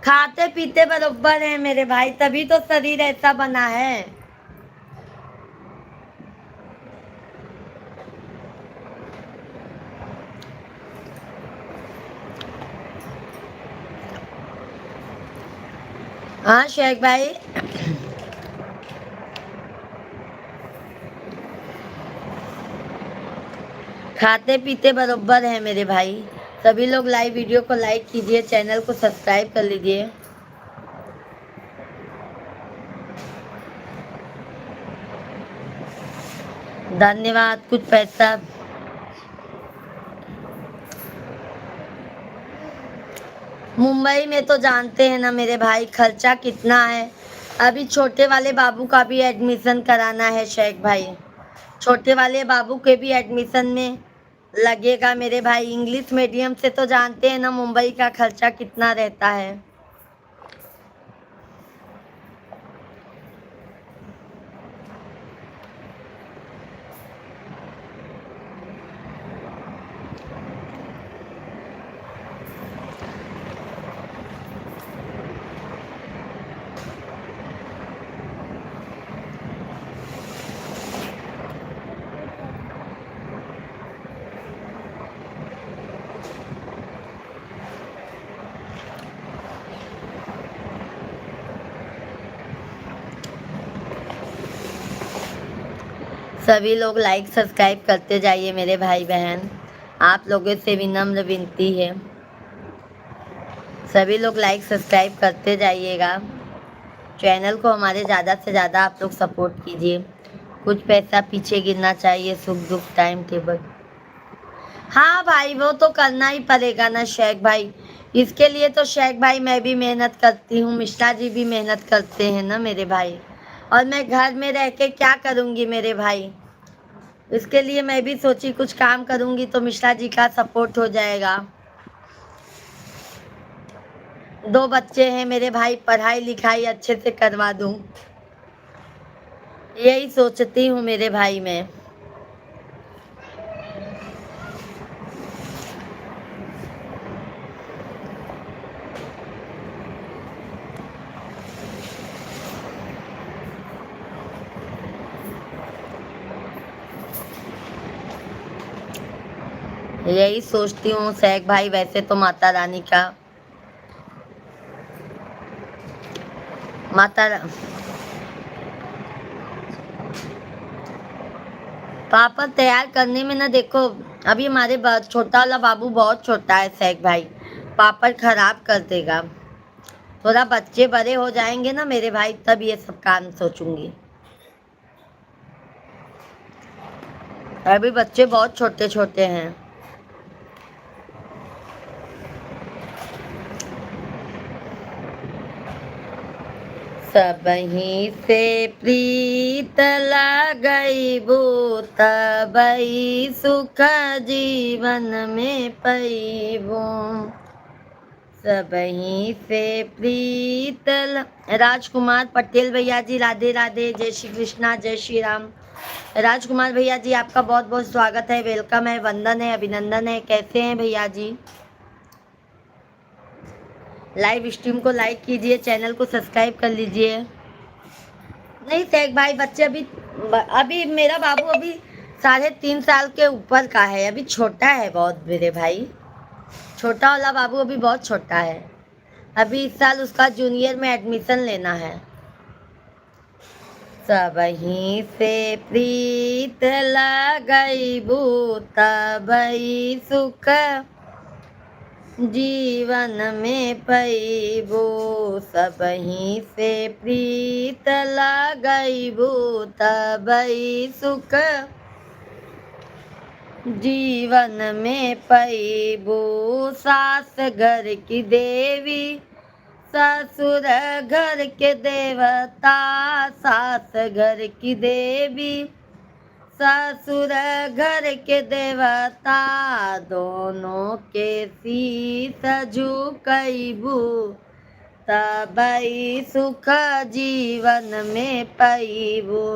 खाते पीते बरोबर है मेरे भाई, तभी तो शरीर ऐसा बना है। हाँ शेख भाई, खाते पीते बरोबर है मेरे भाई। सभी लोग लाइव वीडियो को लाइक कीजिए, चैनल को सब्सक्राइब कर लीजिए। धन्यवाद। कुछ पैसा मुंबई में तो जानते हैं ना मेरे भाई, खर्चा कितना है। अभी छोटे वाले बाबू का भी एडमिशन कराना है शेख भाई, छोटे वाले बाबू के भी एडमिशन में लगेगा मेरे भाई। इंग्लिश मीडियम से तो जानते हैं ना मुंबई का खर्चा कितना रहता है। सभी लोग लाइक सब्सक्राइब करते जाइए मेरे भाई बहन, आप लोगों से विनम्र विनती है। सभी लोग लाइक सब्सक्राइब करते जाइएगा। चैनल को हमारे ज़्यादा से ज़्यादा आप लोग सपोर्ट कीजिए। कुछ पैसा पीछे गिरना चाहिए, सुख दुख टाइम टेबल। हाँ भाई, वो तो करना ही पड़ेगा ना शेख भाई। इसके लिए तो शेख भाई मैं भी मेहनत करती हूँ, मिश्रा जी भी मेहनत करते हैं ना मेरे भाई। और मैं घर में रह के क्या करूँगी मेरे भाई। इसके लिए मैं भी सोची कुछ काम करूँगी तो मिश्रा जी का सपोर्ट हो जाएगा। 2 बच्चे हैं मेरे भाई, पढ़ाई लिखाई अच्छे से करवा दूँ, यही सोचती हूँ मेरे भाई मैं। यही सोचती हूँ शेख भाई। वैसे तो माता रानी का पापड़ तैयार करने में ना देखो, अभी हमारे छोटा वाला बाबू बहुत छोटा है शेख भाई, पापड़ खराब कर देगा। थोड़ा बच्चे बड़े हो जाएंगे ना मेरे भाई, तब ये सब काम सोचूंगी। अभी बच्चे बहुत छोटे छोटे हैं। सबही से प्रीत लगइबू तबई सुख जीवन में पैबू। सबही से प्रीत राजकुमार पटेल भैया जी, राधे राधे, जय श्री कृष्णा, जय श्री राम। राजकुमार भैया जी आपका बहुत बहुत स्वागत है, वेलकम है, वंदन है, अभिनंदन है। कैसे हैं भैया जी? लाइव स्ट्रीम को लाइक कीजिए, चैनल को सब्सक्राइब कर लीजिए। नहीं शेख भाई, बच्चे अभी मेरा बाबू अभी 3.5 साल के ऊपर का है, अभी छोटा है बहुत मेरे भाई। छोटा वाला बाबू अभी बहुत छोटा है, अभी इस साल उसका जूनियर में एडमिशन लेना है। सबही से प्रीत लगइबू तबई सुख जीवन में पैबू। सबही से प्रीत लगइबू तबई सुख जीवन में पैबू। सास घर की देवी ससुर घर के देवता, सास घर की देवी ससुर घर के देवता, दोनों के शीश झुकइबू तबई सुख जीवन में पैबू।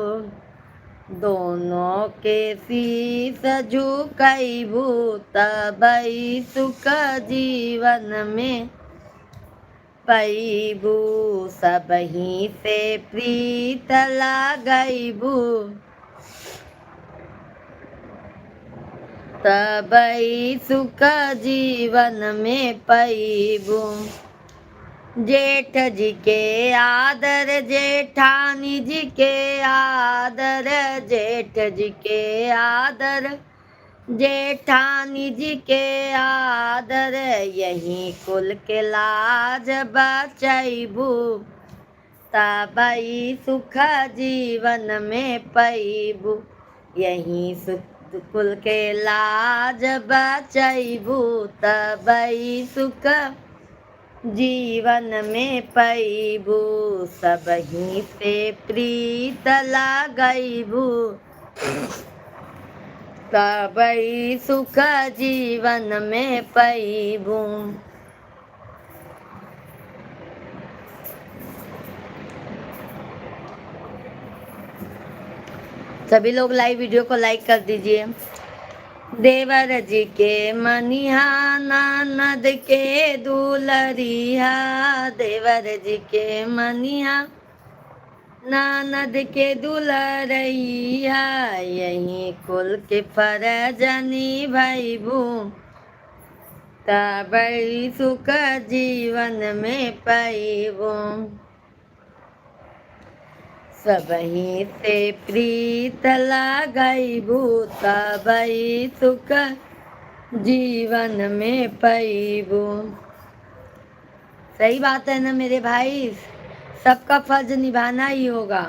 दोनों के शीश झुकइबू तबई सुख जीवन में पैबू। सबही से प्रीत लगइबू तबई सुख जीवन में पैबू। जेठ जी के आदर जेठानी जी के आदर, जेठ जी के आदर जेठानी जी के आदर, यही कुल के लाज बचैबू तबई सुख जीवन में पैबू। यही कुल के लाज बचैबू तबई सुख जीवन में पैबू। सबही से प्रीत लगइबू तबई सुख जीवन में पैबू। सभी लोग लाइव वीडियो को लाइक कर दीजिए। देवर जी के मनिहा ननद के दुलरिया, देवर जी के मनिहा ननद के दुलरैया, यही कुल के फरजनी भैबू तबई सुख जीवन में पैबू। सबही से प्रीत लगइबू तबई सुख जीवन में पैबू। सही बात है ना मेरे भाई, सबका फर्ज निभाना ही होगा।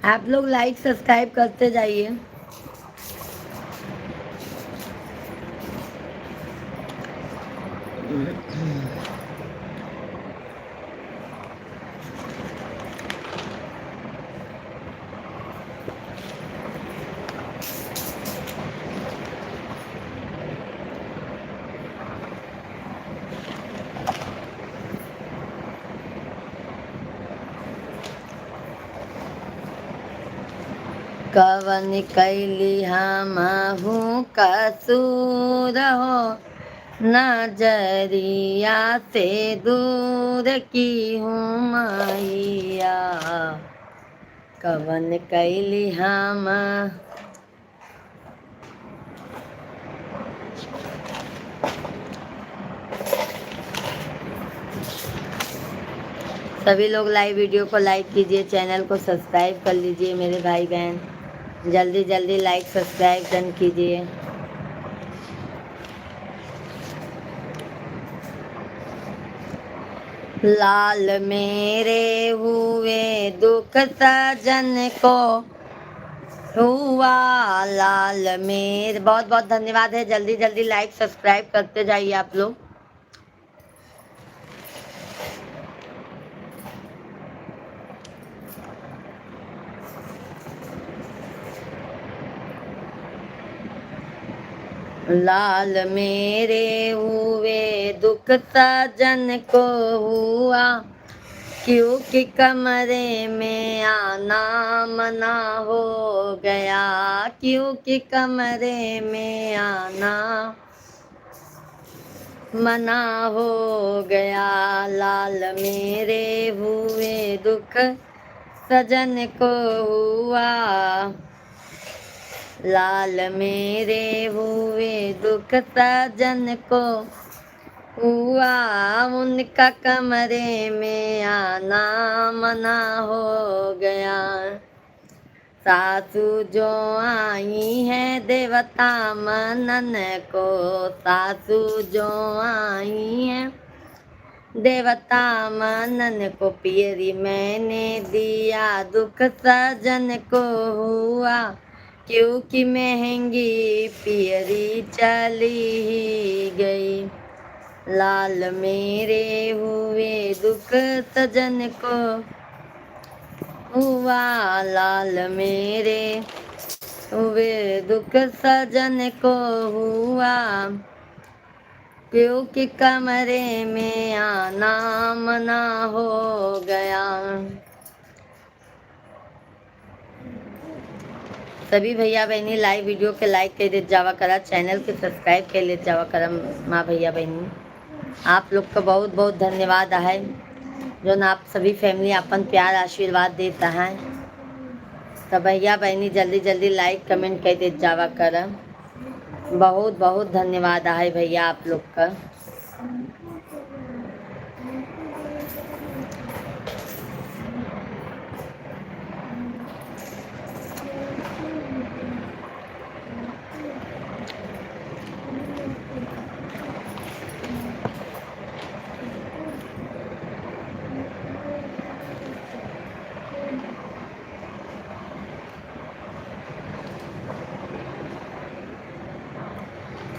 आप लोग लाइक सब्सक्राइब करते जाइए। कवन कैली हमहू कसूर हो, नजरिया से दूर की हूँ मैया। कवन कैली हम। सभी लोग लाइव वीडियो को लाइक कीजिए, चैनल को सब्सक्राइब कर लीजिए मेरे भाई बहन। जल्दी जल्दी लाइक सब्सक्राइब डन कीजिए। लाल मेरे हुए दुख सजन को हुआ लाल मेरे। बहुत बहुत धन्यवाद है। जल्दी जल्दी लाइक सब्सक्राइब करते जाइए आप लोग। लाल मेरे हुए दुख सजन को हुआ, क्योंकि कमरे में आना मना हो गया। क्योंकि कमरे में आना मना हो गया। लाल मेरे हुए दुख सजन को हुआ, लाल मेरे हुए दुख सजन को हुआ। उनका कमरे में आना मना हो गया। सासू जो आई है देवता मनन को, सासू जो आई है देवता मनन को, पियरी मैंने दिया दुख सजन को हुआ। क्योंकि महंगी पियरी चली ही गई। लाल मेरे हुए दुख सजन को हुआ, लाल मेरे हुए दुख सजन को हुआ। क्योंकि कमरे में आना मना हो गया। सभी भैया बहनी लाइव वीडियो के लाइक कर देत जावा करा, चैनल के सब्सक्राइब कर लेत जावा करा माँ भैया बहनी। आप लोग का बहुत बहुत धन्यवाद है जो ना आप सभी फैमिली अपन प्यार आशीर्वाद देता है। तो भैया बहनी जल्दी जल्दी लाइक कमेंट कर देत जावा करा। बहुत बहुत धन्यवाद है भैया आप लोग का।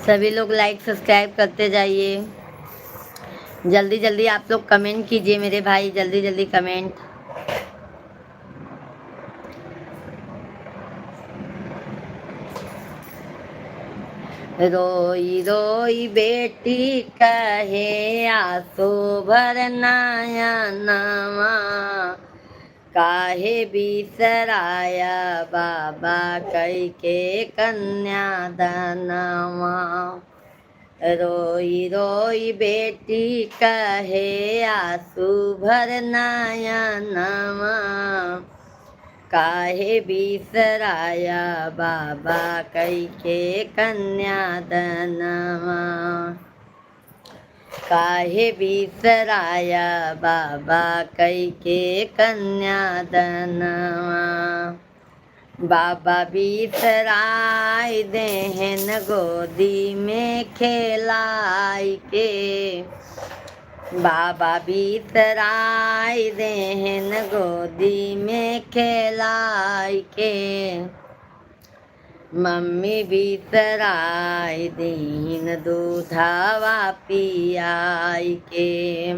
सभी लोग लाइक सब्सक्राइब करते जाइए। जल्दी जल्दी आप लोग कमेंट कीजिए मेरे भाई, जल्दी जल्दी कमेंट। रोई रोई बेटी कहे आंसू भरनाया नवा, काहे बिसराया बाबा कई के कन्यादानवा। रोई रोई बेटी कहे आंसू भरनाया नवा, काहे बिसराया बाबा कई के कन्यादानवा। काहे बिसराया बाबा कई के कन्यादानवा। बाबा बिसराय देहन गोदी में खेलाई के, बाबा बीतराय देहन गोदी में खेलाई के, मम्मी बीतराय दीन दूधावा पियाई के,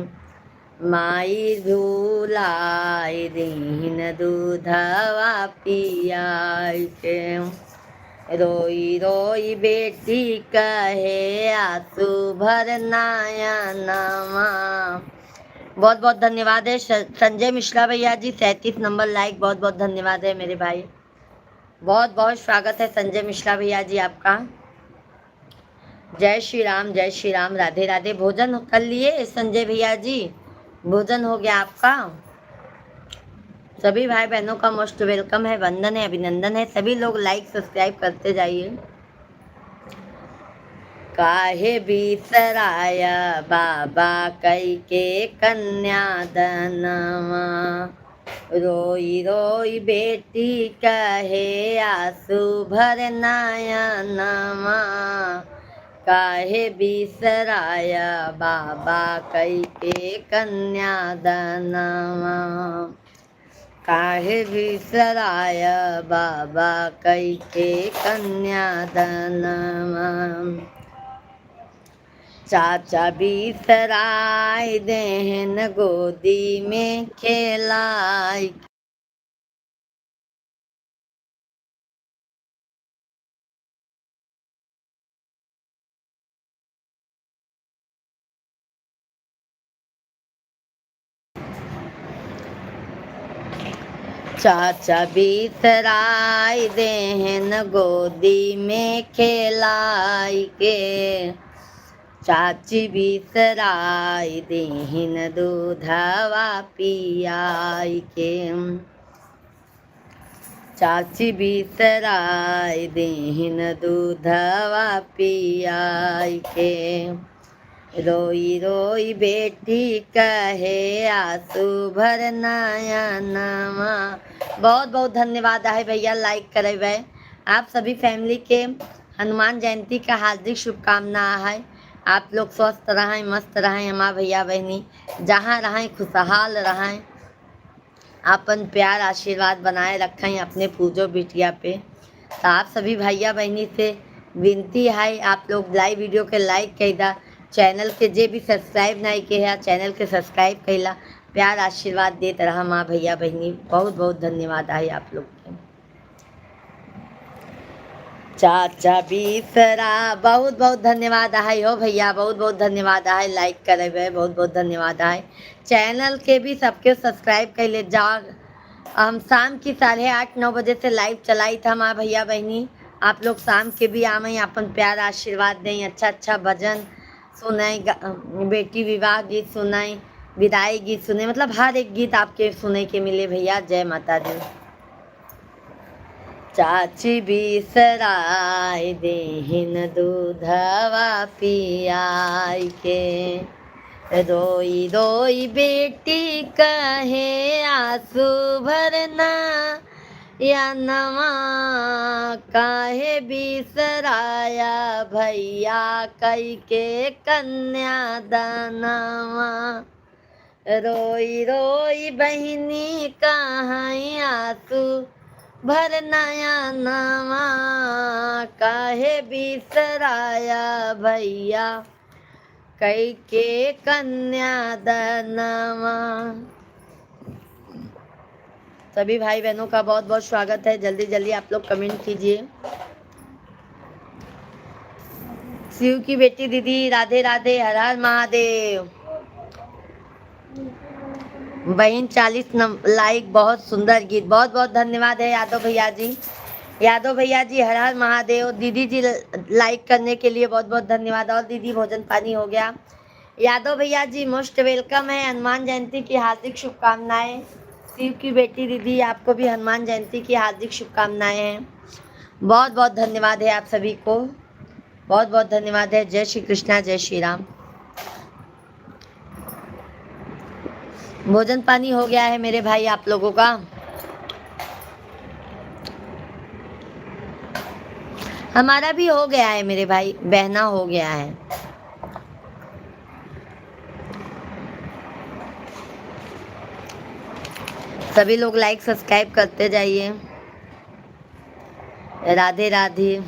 माई झूलाई दीन दूधावा पियाई के, रोई रोई बेटी कहे आंसू भर नयनमा। बहुत बहुत धन्यवाद है संजय मिश्रा भैया जी, 37 नंबर लाइक, बहुत बहुत धन्यवाद है मेरे भाई, बहुत बहुत स्वागत है संजय मिश्रा भैया जी आपका। जय श्री राम, जय श्री राम, राधे राधे। भोजन कर लिए संजय भैया जी? भोजन हो गया आपका? सभी भाई बहनों का मोस्ट वेलकम है, वंदन है, अभिनंदन है। सभी लोग लाइक सब्सक्राइब करते जाइए। काहे बिसराया बाबा कई के कन्यादनवा, रोई रोई बेटी कहे आंसू भर नयनमा, काहे बिसराया बाबा कई के कन्यादनवा, काहे बिसराया बाबा कई के कन्यादनवा, चाचा बिसराय देहन गोदी में खेलाई, चाचा बिसराय देहन गोदी में खेलाई के, चाची बिसराय देहन दूधवा पियाई के, चाची बिसराय देहन दूधवा पियाई के, रोई रोई बेटी कहे आंसू भर नयनमा। बहुत बहुत धन्यवाद है भैया लाइक करे हुए। आप सभी फैमिली के हनुमान जयंती का हार्दिक शुभकामना है। आप लोग स्वस्थ रहें, मस्त रहें, हमारे भैया बहनी जहाँ रहें खुशहाल रहें, अपन प्यार आशीर्वाद बनाए रखें अपने पूजो बिटिया पे। तो आप सभी भैया बहनी से विनती है आप लोग लाइव वीडियो के लाइक कैदा, चैनल के जे भी सब्सक्राइब नहीं किए हैं चैनल के सब्सक्राइब कैला, प्यार आशीर्वाद देते रहा माँ भैया बहनी। बहुत बहुत धन्यवाद है आप लोग के। चाचा बिसरा, बहुत बहुत धन्यवाद है हो भैया, बहुत बहुत धन्यवाद है लाइक करे हुए, बहुत बहुत धन्यवाद है। चैनल के भी सबके सब्सक्राइब कर ले जा। हम शाम की 8:30-9 बजे से लाइव चलाई था माँ भैया बहनी। आप लोग शाम के भी आवें, अपन प्यार आशीर्वाद दें, अच्छा अच्छा भजन सुनाई, बेटी विवाह गीत सुनाई, विदाई गीत सुने, मतलब हर एक गीत आपके सुने के मिले भैया। जय माता दी। चाची बिसराय देहिन दूधवा पियाई के, रोई रोई बेटी कहे आंसू भरना या नवा, काहे बिसराया भैया कई के कन्यादानवा, रोई रोई बहिनी कहाँ आंसू भर नया नवा, काहे बिसराया भैया कई के कन्यादानवा। सभी भाई बहनों का बहुत बहुत स्वागत है। जल्दी जल्दी आप लोग कमेंट कीजिए। शिव की बेटी दीदी राधे राधे, हर हर महादेव। बहन 40 लाइक, बहुत सुंदर गीत, बहुत बहुत धन्यवाद है यादव भैया जी। यादव भैया जी हर हर महादेव। दीदी जी लाइक करने के लिए बहुत बहुत धन्यवाद। और दीदी भोजन पानी हो गया? यादव भैया जी मोस्ट वेलकम है। हनुमान जयंती की हार्दिक शुभकामनाएं। शिव की बेटी दीदी आपको भी हनुमान जयंती की हार्दिक शुभकामनाएं हैं। बहुत बहुत धन्यवाद है आप सभी को, बहुत बहुत धन्यवाद है। जय श्री कृष्णा, जय श्री राम। भोजन पानी हो गया है मेरे भाई आप लोगों का? हमारा भी हो गया है मेरे भाई बहना, हो गया है। सभी लोग लाइक सब्सक्राइब करते जाइए। राधे राधे।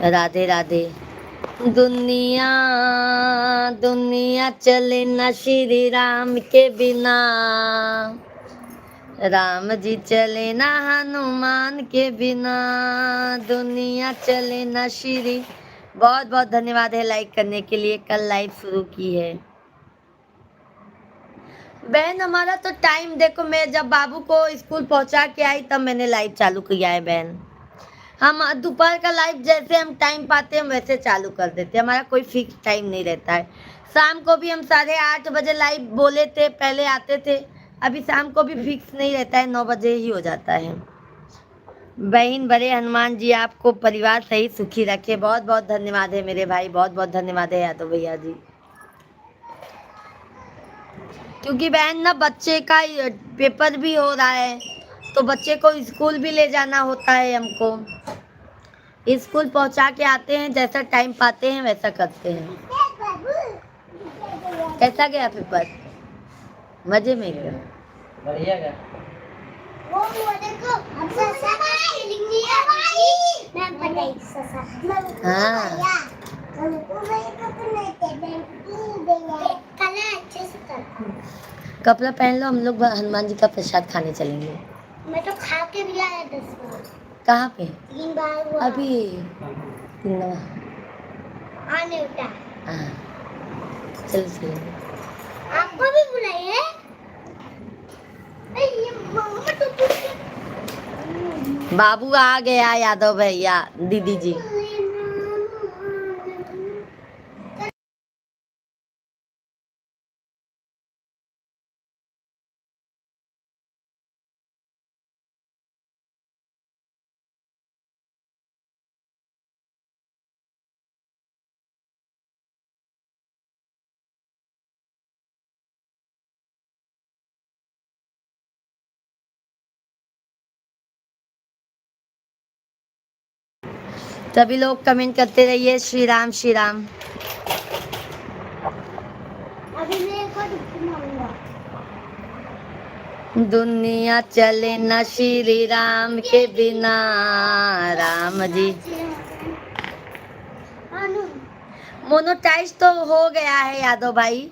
राधे राधे। दुनिया दुनिया चले न श्री राम के बिना, राम जी चले ना हनुमान के बिना, दुनिया चले ना श्री। बहुत बहुत धन्यवाद है लाइक करने के लिए। कल लाइव शुरू की है बहन। हमारा तो टाइम देखो, मैं जब बाबू को स्कूल पहुंचा के आई तब मैंने लाइव चालू किया है बहन। हम दोपहर का लाइव जैसे हम टाइम पाते हैं हम वैसे चालू कर देते हैं, हमारा कोई फिक्स टाइम नहीं रहता है। शाम को भी हम 8:30 बजे लाइव बोले थे, पहले आते थे। अभी शाम को भी फिक्स नहीं रहता है, 9 बजे ही हो जाता है। बहन बड़े हनुमान जी आपको परिवार सही सुखी रखे। बहुत बहुत धन्यवाद है मेरे भाई, बहुत बहुत धन्यवाद है यादव भैया जी। क्योंकि बहन ना बच्चे का पेपर भी हो रहा है, तो बच्चे को स्कूल भी ले जाना होता है हमको। स्कूल पहुंचा के आते हैं, जैसा टाइम पाते हैं वैसा करते हैं। कैसा गया पेपर? मजे में गया, बढ़िया गया। हाँ कपड़ा पहन लो, हम लोग हनुमान जी का प्रसाद खाने चलेंगे। मैं तो खा के भी आया 10 बार। कहाँ पे? 3 बार हुआ। अभी 3 बार आने उठा। हाँ चलो चलो। आपको भी बुलाइए। बाबू आ गया यादव भैया, दीदी जी। सभी लोग कमेंट करते रहिए श्री राम श्री राम। अभी मैं दुनिया चले न श्री राम के बिना, राम जी। मोनोटाइज तो हो गया है यादव भाई,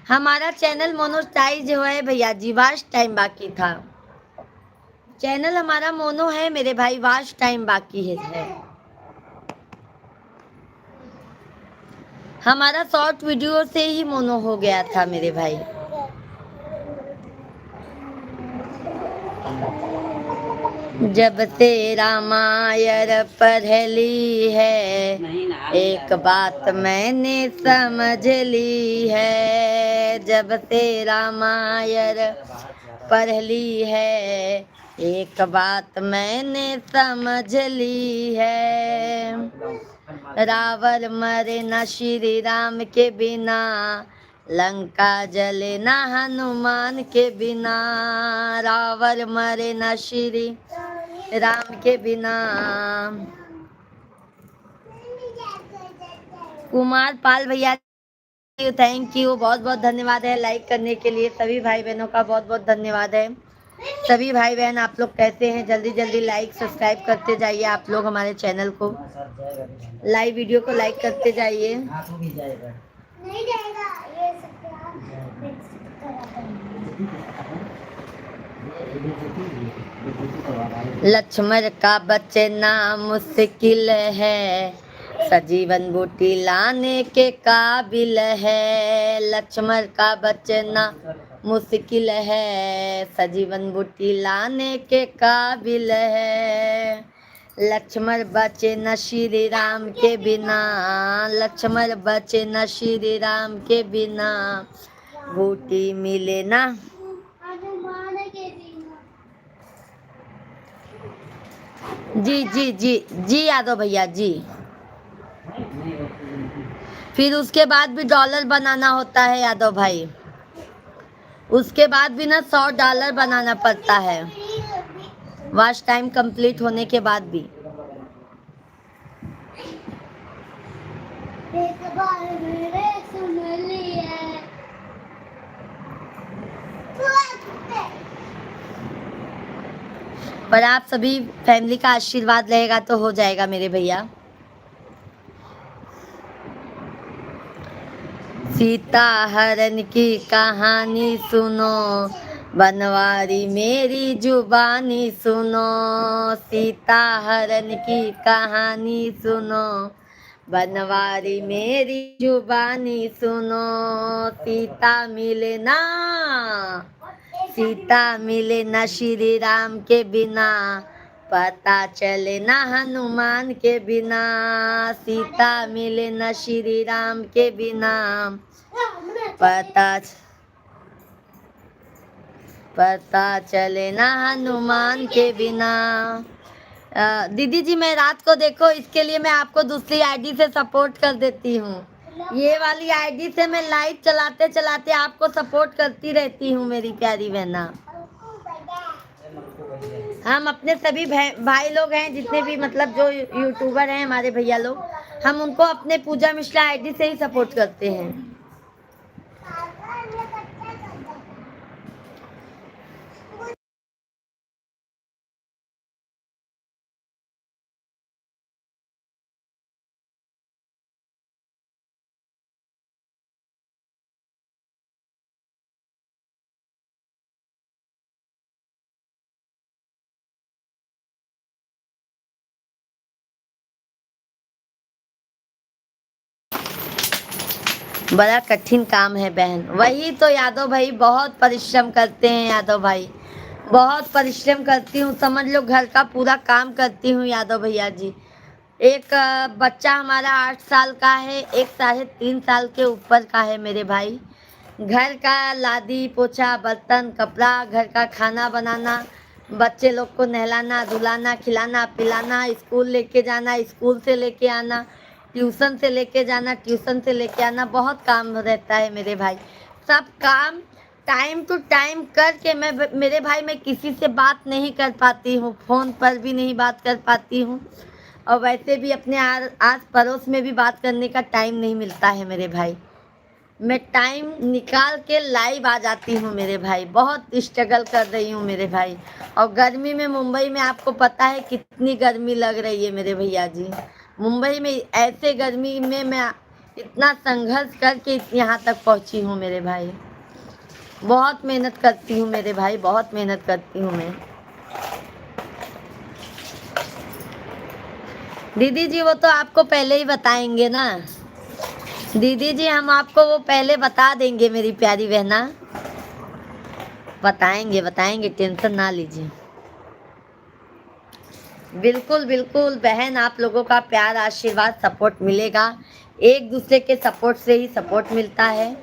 हमारा चैनल मोनोटाइज हो है भैया जी। वास्ट टाइम बाकी था, चैनल हमारा मोनो है मेरे भाई, वास्ट टाइम बाकी है। हमारा शॉर्ट वीडियो से ही मोनो हो गया था मेरे भाई। जब से रामायण पढ़ली है, एक बात मैंने समझ ली है। जब से रामायण पढ़ली है, एक बात मैंने समझ ली है। रावण मरे न श्री राम के बिना, लंका जले न हनुमान के बिना। रावण मरे न श्री राम के बिना। कुमार पाल भैया थैंक यू, बहुत बहुत धन्यवाद है लाइक करने के लिए। सभी भाई बहनों का बहुत बहुत धन्यवाद है। सभी भाई बहन आप लोग कैसे हैं? जल्दी जल्दी लाइक सब्सक्राइब करते जाइए आप लोग हमारे चैनल को, लाइव वीडियो को लाइक करते जाइए। लक्ष्मण का बचना मुश्किल है, सजीवन बूटी लाने के काबिल है। लक्ष्मण का बचना मुश्किल है, सजीवन बूटी लाने के काबिल है। लक्ष्मण बचे न श्री राम के बिना, लक्ष्मण बचे न श्री राम के बिना। बूटी मिले ना जी जी जी जी यादव भैया जी। फिर उसके बाद भी डॉलर बनाना होता है यादव भाई। उसके बाद भी ना $100 बनाना पड़ता है वॉच टाइम कंप्लीट होने के बाद भी। एक बार मेरे सुन लिए। पर आप सभी फैमिली का आशीर्वाद रहेगा तो हो जाएगा मेरे भैया। सीता हरण की कहानी सुनो, बनवारी मेरी जुबानी सुनो। सीता हरण की कहानी सुनो, बनवारी मेरी जुबानी सुनो। सीता मिले ना, सीता मिले न श्री राम के बिना, पता चले ना हनुमान के बिना। सीता मिले न श्री राम के बिना, पता पता चले ना हनुमान के बिना। दीदी जी मैं रात को देखो इसके लिए मैं आपको दूसरी आईडी से सपोर्ट कर देती हूँ। ये वाली आईडी से मैं लाइव चलाते चलाते आपको सपोर्ट करती रहती हूँ मेरी प्यारी बहना। हम अपने सभी भाई लोग हैं जितने भी मतलब जो यूट्यूबर हैं हमारे भैया लोग, हम उनको अपने पूजा मिश्रा आईडी से ही सपोर्ट करते हैं। बड़ा कठिन काम है बहन, वही तो यादव भाई बहुत परिश्रम करते हैं। यादव भाई बहुत परिश्रम करती हूँ, समझ लो घर का पूरा काम करती हूँ यादव भैया जी। एक बच्चा हमारा 8 साल का है, एक 3.5 साल के ऊपर का है मेरे भाई। घर का लादी पोछा बर्तन कपड़ा, घर का खाना बनाना, बच्चे लोग को नहलाना धुलाना खिलाना पिलाना, स्कूल लेके जाना स्कूल से लेके आना, ट्यूशन से लेके जाना ट्यूशन से लेके आना, बहुत काम रहता है मेरे भाई। सब काम टाइम टू टाइम करके मेरे भाई मैं किसी से बात नहीं कर पाती हूँ, फ़ोन पर भी नहीं बात कर पाती हूँ, और वैसे भी अपने आस पड़ोस में भी बात करने का टाइम नहीं मिलता है मेरे भाई। मैं टाइम निकाल के लाइव आ जाती हूँ मेरे भाई, बहुत स्ट्रगल कर रही हूँ मेरे भाई। और गर्मी में मुंबई में आपको पता है कितनी गर्मी लग रही है मेरे भैया जी। मुंबई में ऐसे गर्मी में मैं इतना संघर्ष करके यहाँ तक पहुँची हूँ मेरे भाई। बहुत मेहनत करती हूँ मेरे भाई, बहुत मेहनत करती हूँ मैं। दीदी जी वो तो आपको पहले ही बताएंगे ना, दीदी जी हम आपको वो पहले बता देंगे मेरी प्यारी बहना, बताएंगे बताएंगे, टेंशन ना लीजिए। बिल्कुल बिल्कुल बहन, आप लोगों का प्यार आशीर्वाद सपोर्ट मिलेगा, एक दूसरे के सपोर्ट से ही सपोर्ट मिलता है।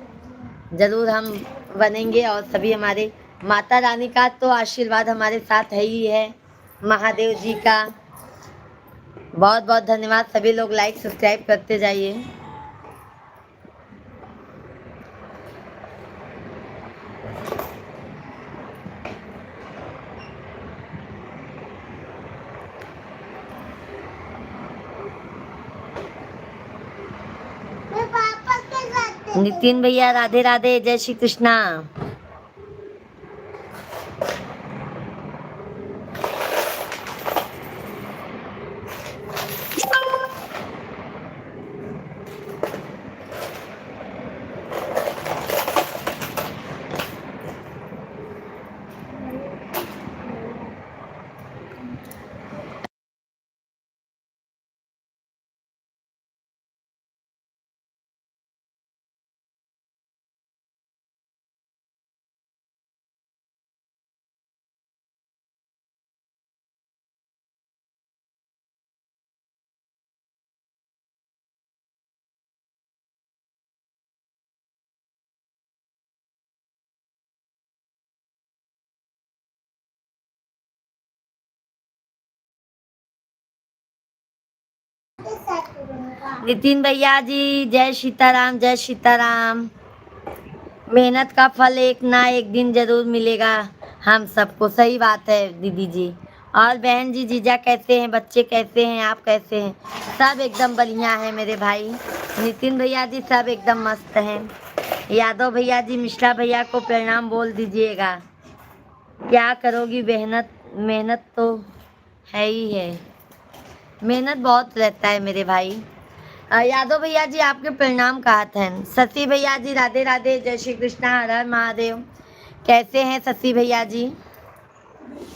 ज़रूर हम बनेंगे, और सभी हमारे माता रानी का तो आशीर्वाद हमारे साथ है ही है, महादेव जी का। बहुत बहुत धन्यवाद, सभी लोग लाइक सब्सक्राइब करते जाइए। नितिन भैया राधे राधे, जय श्री कृष्णा। नितिन भैया जी जय सीताराम, जय सीताराम। मेहनत का फल एक ना एक दिन जरूर मिलेगा हम सबको। सही बात है दीदी जी। और बहन जी, जीजा कैसे हैं, बच्चे कैसे हैं, आप कैसे हैं? सब एकदम बढ़िया है मेरे भाई। नितिन भैया जी सब एकदम मस्त हैं। यादव भैया जी, मिश्रा भैया को प्रणाम बोल दीजिएगा। क्या करोगी, मेहनत मेहनत तो है ही है। मेहनत बहुत रहता है मेरे भाई। यादव भैया जी आपके प्रणाम कहत हैं। शशि भैया जी राधे राधे, जय श्री कृष्णा, हर हर महादेव। कैसे हैं शशि भैया जी?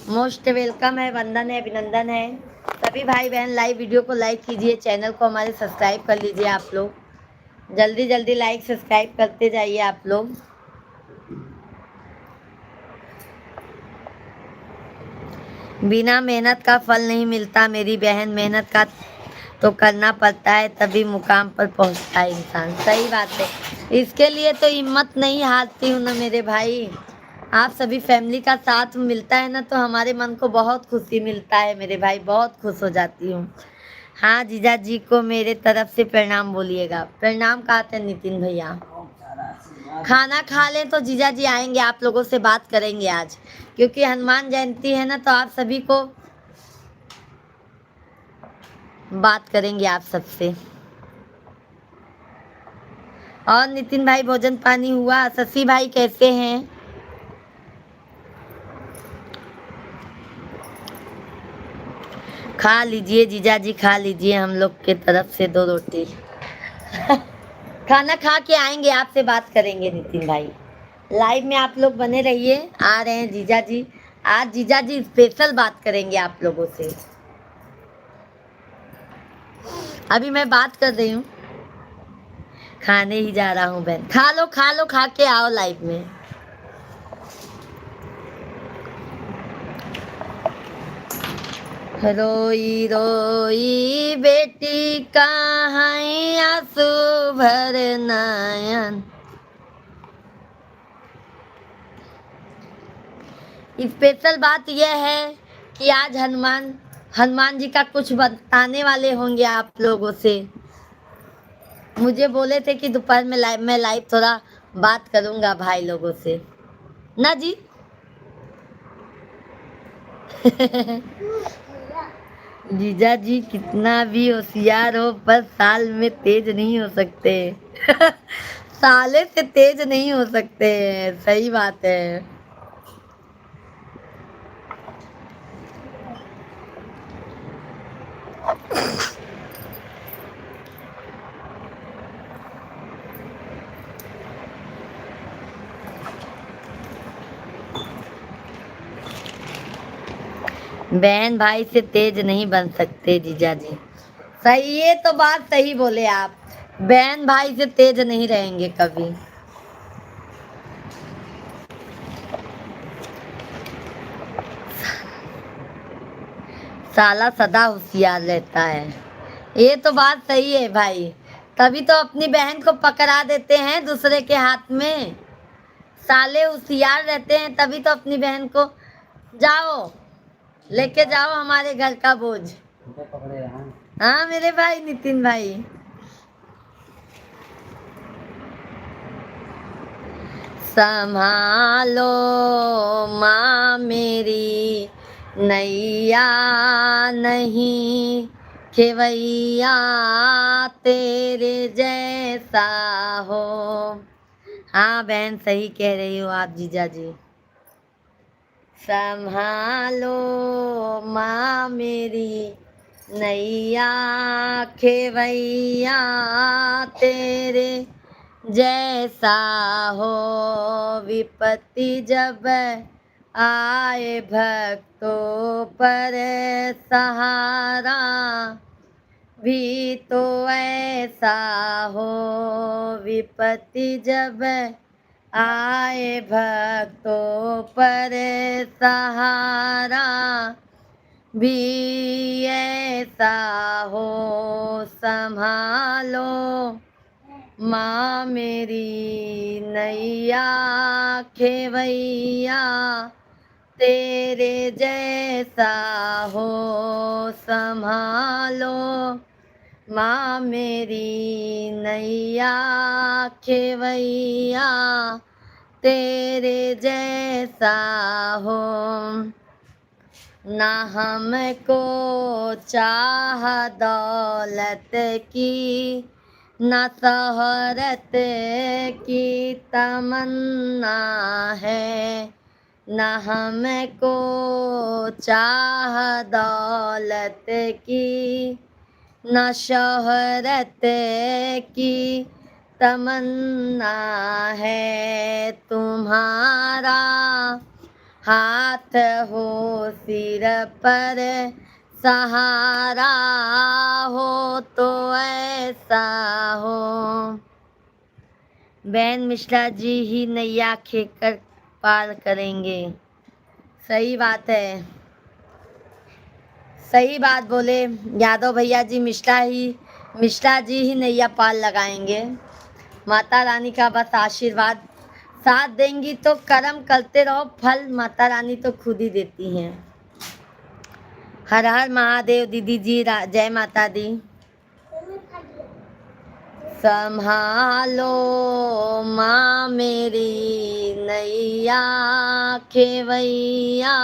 मोस्ट वेलकम है, वंदन है, अभिनंदन है। सभी भाई बहन लाइव वीडियो को लाइक कीजिए, चैनल को हमारे सब्सक्राइब कर लीजिए आप लोग। जल्दी जल्दी लाइक सब्सक्राइब करते जाइए आप लोग। बिना मेहनत का फल नहीं मिलता मेरी बहन, मेहनत का तो करना पड़ता है, तभी मुकाम पर पहुंचता है इंसान। सही बात है। इसके लिए तो हिम्मत नहीं हारती हूँ ना मेरे भाई। आप सभी फैमिली का साथ मिलता है ना, तो हमारे मन को बहुत खुशी मिलता है मेरे भाई, बहुत खुश हो जाती हूँ। हाँ, जीजा जी को मेरे तरफ से प्रणाम बोलिएगा। प्रणाम कहते हैं नितिन भैया। खाना खा लें तो जीजा जी आएंगे, आप लोगों से बात करेंगे आज, क्योंकि हनुमान जयंती है ना, तो आप सभी को बात करेंगे आप सबसे। और नितिन भाई भोजन पानी हुआ? शशि भाई कैसे हैं? खा लीजिए जीजा जी, खा लीजिए हम लोग के तरफ से 2 रोटी। खाना खा के आएंगे, आपसे बात करेंगे नितिन भाई। लाइव में आप लोग बने रहिए, आ रहे हैं जीजा जी। आज जीजा जी स्पेशल बात करेंगे आप लोगों से। अभी मैं बात कर रही हूँ, खाने ही जा रहा हूँ बहन। खा लो खा लो, खा के आओ लाइव में। रोई रोई बेटी कहाँ आंसू भर नयन। स्पेशल बात यह है कि आज हनुमान जी का कुछ बताने वाले होंगे आप लोगों से। मुझे बोले थे कि दोपहर में मैं लाइव थोड़ा बात करूंगा भाई लोगों से ना जी। जीजा जी कितना भी होशियार हो, पर साल में तेज नहीं हो सकते। साले से तेज नहीं हो सकते। सही बात है। बहन भाई से तेज नहीं बन सकते जीजा जी। सही, ये तो बात सही बोले आप। बहन भाई से तेज नहीं रहेंगे कभी। साला सदा होशियार रहता है। ये तो बात सही है भाई। तभी तो अपनी बहन को पकड़ा देते हैं दूसरे के हाथ में। साले होशियार रहते हैं, तभी तो अपनी बहन को जाओ लेके जाओ हमारे घर का बोझ। हाँ मेरे भाई नितिन भाई। संभालो माँ मेरी नैया, नहीं खेवैया तेरे जैसा हो। हाँ बहन, सही कह रही हो आप जीजा जी। संभालो माँ मेरी नैया, खेवैया तेरे जैसा हो। विपत्ति जब आए भक्तों पर सहारा, भी तो ऐसा हो। विपत्ति जब आए भक्तों पर सहारा, भी ऐसा हो। संभालो माँ मेरी नैया, खेवैया तेरे जैसा हो। संभालो माँ मेरी नैया, खेवैया तेरे जैसा हो। ना हमको चाह दौलत की, ना शोहरत की तमन्ना है। ना हमको चाह दौलत की, ना शोहरत की तमन्ना है। तुम्हारा हाथ हो सिर पर, सहारा हो तो ऐसा हो। बहन मिश्रा जी ही नैया खेकर पार करेंगे। सही बात है, सही बात बोले यादव भैया जी। मिश्रा जी ही नैया पार लगाएंगे। माता रानी का बस आशीर्वाद साथ देंगी तो कर्म करते रहो, फल माता रानी तो खुद ही देती हैं। हर हर महादेव दीदी जी, जय माता दी। संभालो माँ मेरी नैया खेवैया,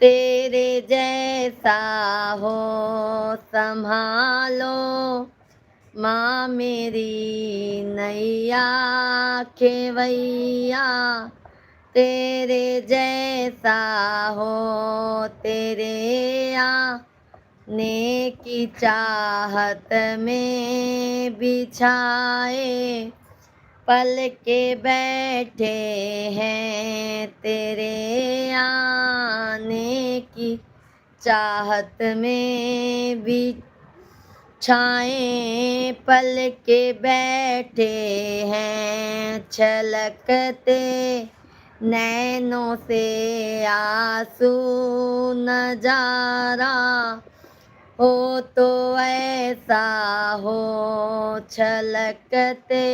तेरे जैसा हो। संभालो माँ मेरी नैया खेवैया, तेरे जैसा हो। तेरे आने की चाहत में बिछाए पल के बैठे हैं। तेरे आने की चाहत में बिछाए पल के बैठे हैं। छलकते नैनों से आंसू नजारा हो तो ऐसा हो। छलकते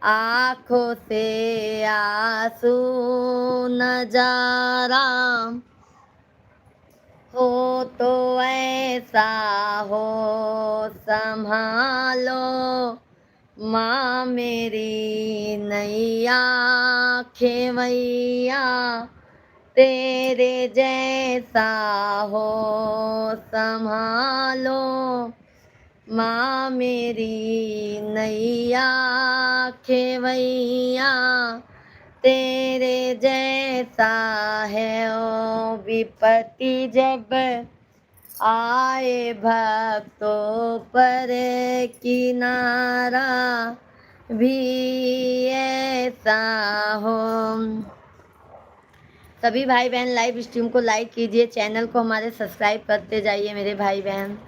आँखों से आंसू नजारा हो तो ऐसा हो। संभालो माँ मेरी नैया खेवैया, तेरे जैसा हो। संभालो माँ मेरी नैया खेवैया, तेरे जैसा है। ओ विपत्ति जब आए भक्तों पर, किनारा भी ऐसा हो। सभी भाई बहन लाइव स्ट्रीम को लाइक कीजिए, चैनल को हमारे सब्सक्राइब करते जाइए मेरे भाई बहन।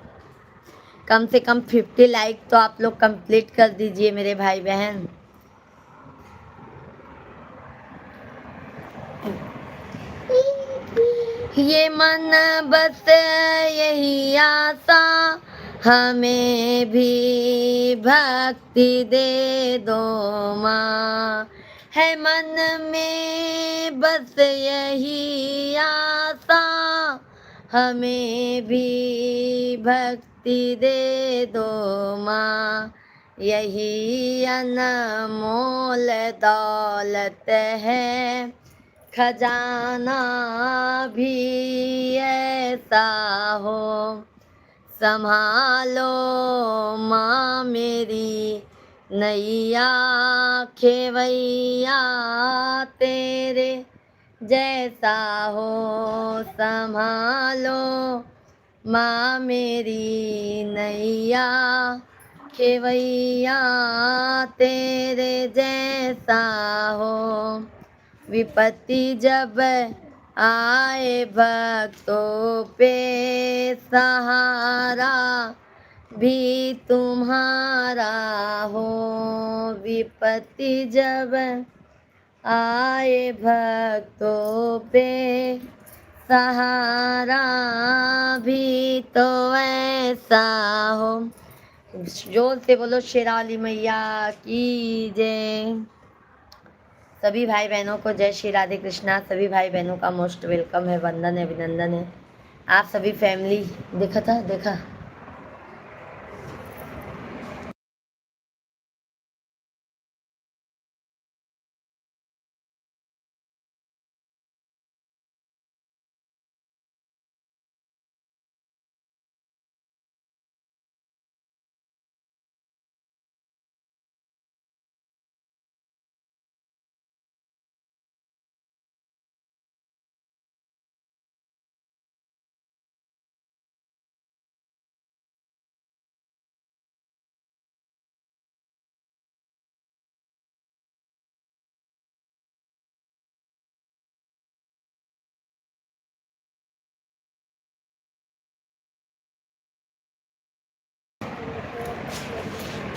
कम से कम 50 लाइक तो आप लोग कंप्लीट कर दीजिए मेरे भाई बहन। ये मन बस यही आशा, हमें भी भक्ति दे दो माँ। है मन में बस यही आशा, हमें भी भक्ति दे दो माँ। यही अनमोल दौलत है, खजाना भी ऐसा हो। संभालो माँ मेरी नैया खेवैया, तेरे जैसा हो। संभालो माँ मेरी नैया खेवैया, तेरे जैसा हो। विपत्ति जब आए भक्तों पे, सहारा भी तुम्हारा हो। विपत्ति जब आए भक्तों पे, सहारा भी तो ऐसा हो। जोर से बोलो शेरावाली मैया की जय। सभी भाई बहनों को जय श्री राधे कृष्णा। सभी भाई बहनों का मोस्ट वेलकम है, वंदन है, अभिनंदन है। आप सभी फैमिली देखा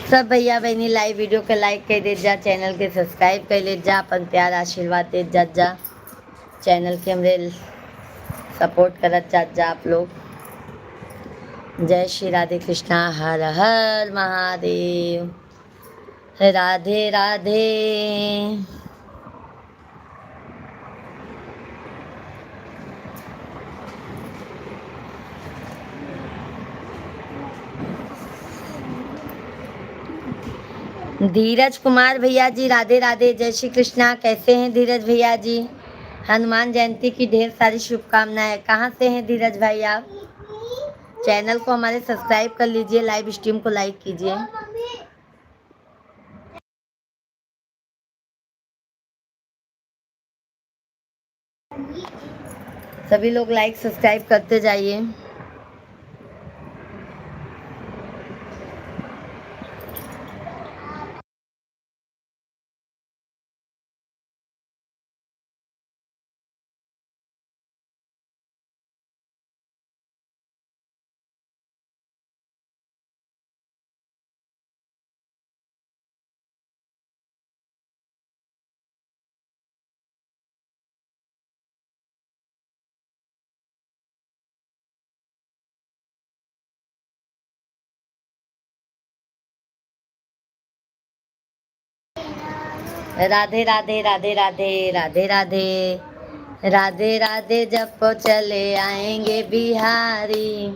सब भैया बहनी लाइव वीडियो के लाइक कर दे जा, चैनल के सब्सक्राइब कर ले जा, अपन प्यार आशीर्वाद दे जा चैनल के हमरे सपोर्ट करत जा आप लोग। जय श्री राधे कृष्णा, हर हर महादेव, राधे राधे। धीरज कुमार भैया जी राधे राधे, जय श्री कृष्णा। कैसे हैं धीरज भैया जी? हनुमान जयंती की ढेर सारी शुभकामनाएं। कहाँ से हैं धीरज भाई आप? चैनल को हमारे सब्सक्राइब कर लीजिए, लाइव स्ट्रीम को लाइक कीजिए। सभी लोग लाइक सब्सक्राइब करते जाइए। राधे राधे राधे राधे राधे राधे राधे राधे, जब चले आएंगे बिहारी,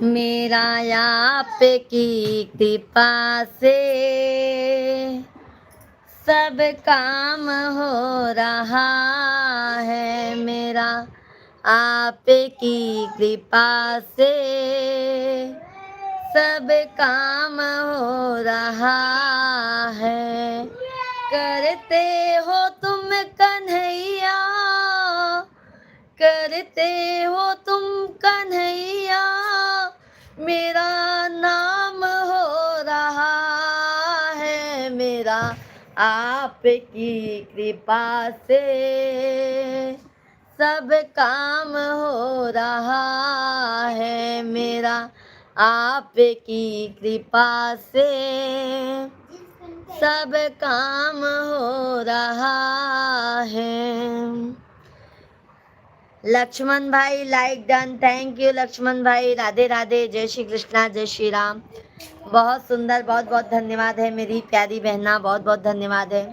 मेरा आप की कृपा से सब काम हो रहा है, मेरा आप की कृपा से सब काम हो रहा है। करते हो तुम कन्हैया, करते हो तुम कन्हैया, मेरा नाम हो रहा है, मेरा आपकी कृपा से सब काम हो रहा है, मेरा आपकी कृपा से सब काम हो रहा है। लक्ष्मण भाई like done, thank you Laxman भाई। राधे राधे, जय श्री कृष्णा, जय श्री राम। बहुत सुंदर, बहुत बहुत धन्यवाद है मेरी प्यारी बहना, बहुत बहुत धन्यवाद है।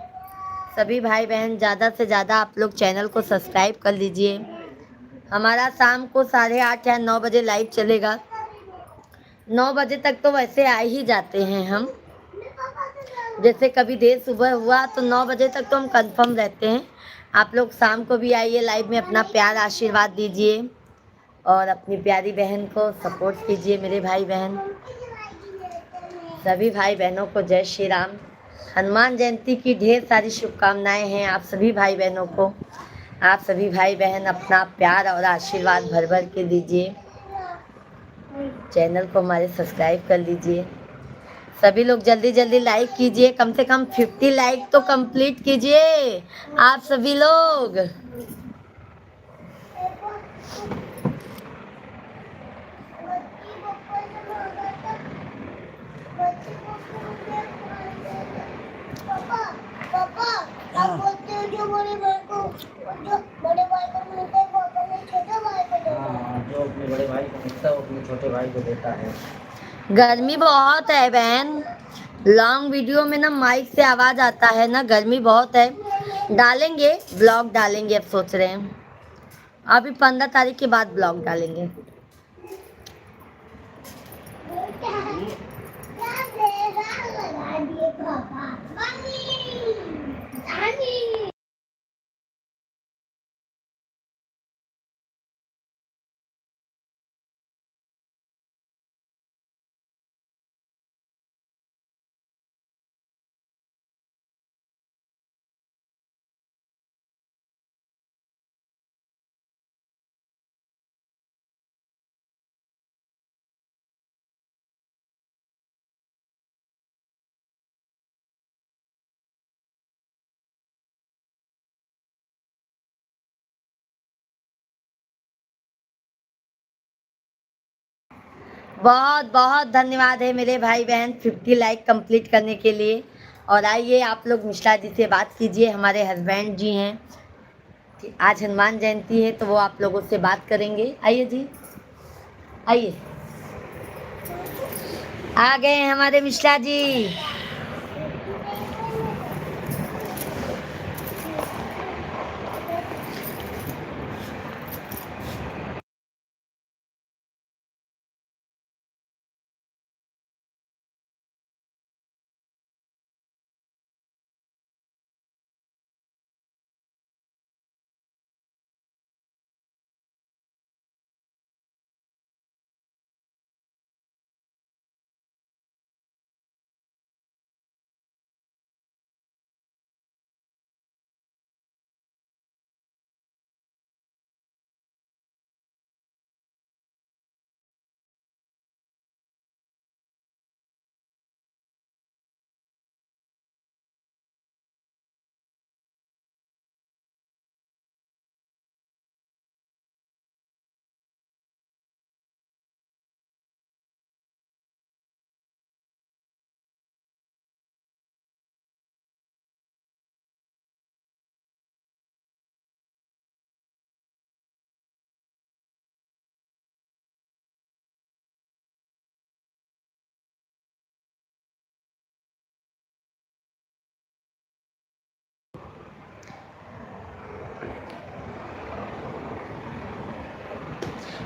सभी भाई बहन ज़्यादा से ज़्यादा आप लोग चैनल को सब्सक्राइब कर लीजिए। हमारा शाम को 8:30 या 9 बजे लाइव चलेगा। 9 बजे तक तो वैसे आ ही जाते हैं हम, जैसे कभी देर सुबह हुआ तो 9 बजे तक तो हम कंफर्म रहते हैं। आप लोग शाम को भी आइए लाइव में, अपना प्यार आशीर्वाद दीजिए और अपनी प्यारी बहन को सपोर्ट कीजिए। मेरे भाई बहन, सभी भाई बहनों को जय श्री राम। हनुमान जयंती की ढेर सारी शुभकामनाएं हैं आप सभी भाई बहनों को। आप सभी भाई बहन अपना प्यार और आशीर्वाद भर भर के दीजिए। चैनल को हमारे सब्सक्राइब कर लीजिए। सभी लोग जल्दी जल्दी लाइक कीजिए, कम से कम 50 लाइक तो कंप्लीट कीजिए आप सभी लोग। जो बड़े भाई को, जो बड़े भाई को मिलता है वो अपने छोटे भाई को देता है। जो अपने बड़े भाई को मिलता है वो अपने छोटे भाई को देता है। गर्मी बहुत है बहन, लॉन्ग वीडियो में ना माइक से आवाज आता है ना, गर्मी बहुत है। डालेंगे ब्लॉग डालेंगे, अब सोच रहे हैं अभी 15 तारीख के बाद ब्लॉग डालेंगे। बहुत बहुत धन्यवाद है मेरे भाई बहन 50 लाइक कंप्लीट करने के लिए। और आइए आप लोग मिश्रा जी से बात कीजिए, हमारे हस्बैंड जी हैं। आज हनुमान जयंती है तो वो आप लोगों से बात करेंगे। आइए जी, आइए। आ गए हैं हमारे मिश्रा जी।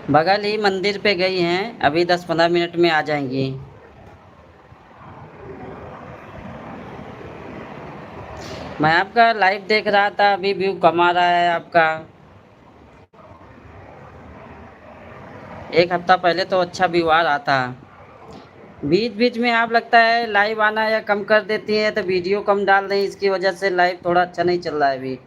बगल ही मंदिर पे गई हैं, अभी 10-15 मिनट में आ जाएंगी। मैं आपका लाइव देख रहा था, अभी व्यू कम आ रहा है आपका। एक हफ्ता पहले तो अच्छा व्यू आ रहा था। बीच बीच में आप लगता है लाइव आना या कम कर देती है तो वीडियो कम डाल रही, इसकी वजह से लाइव थोड़ा अच्छा नहीं चल रहा है अभी।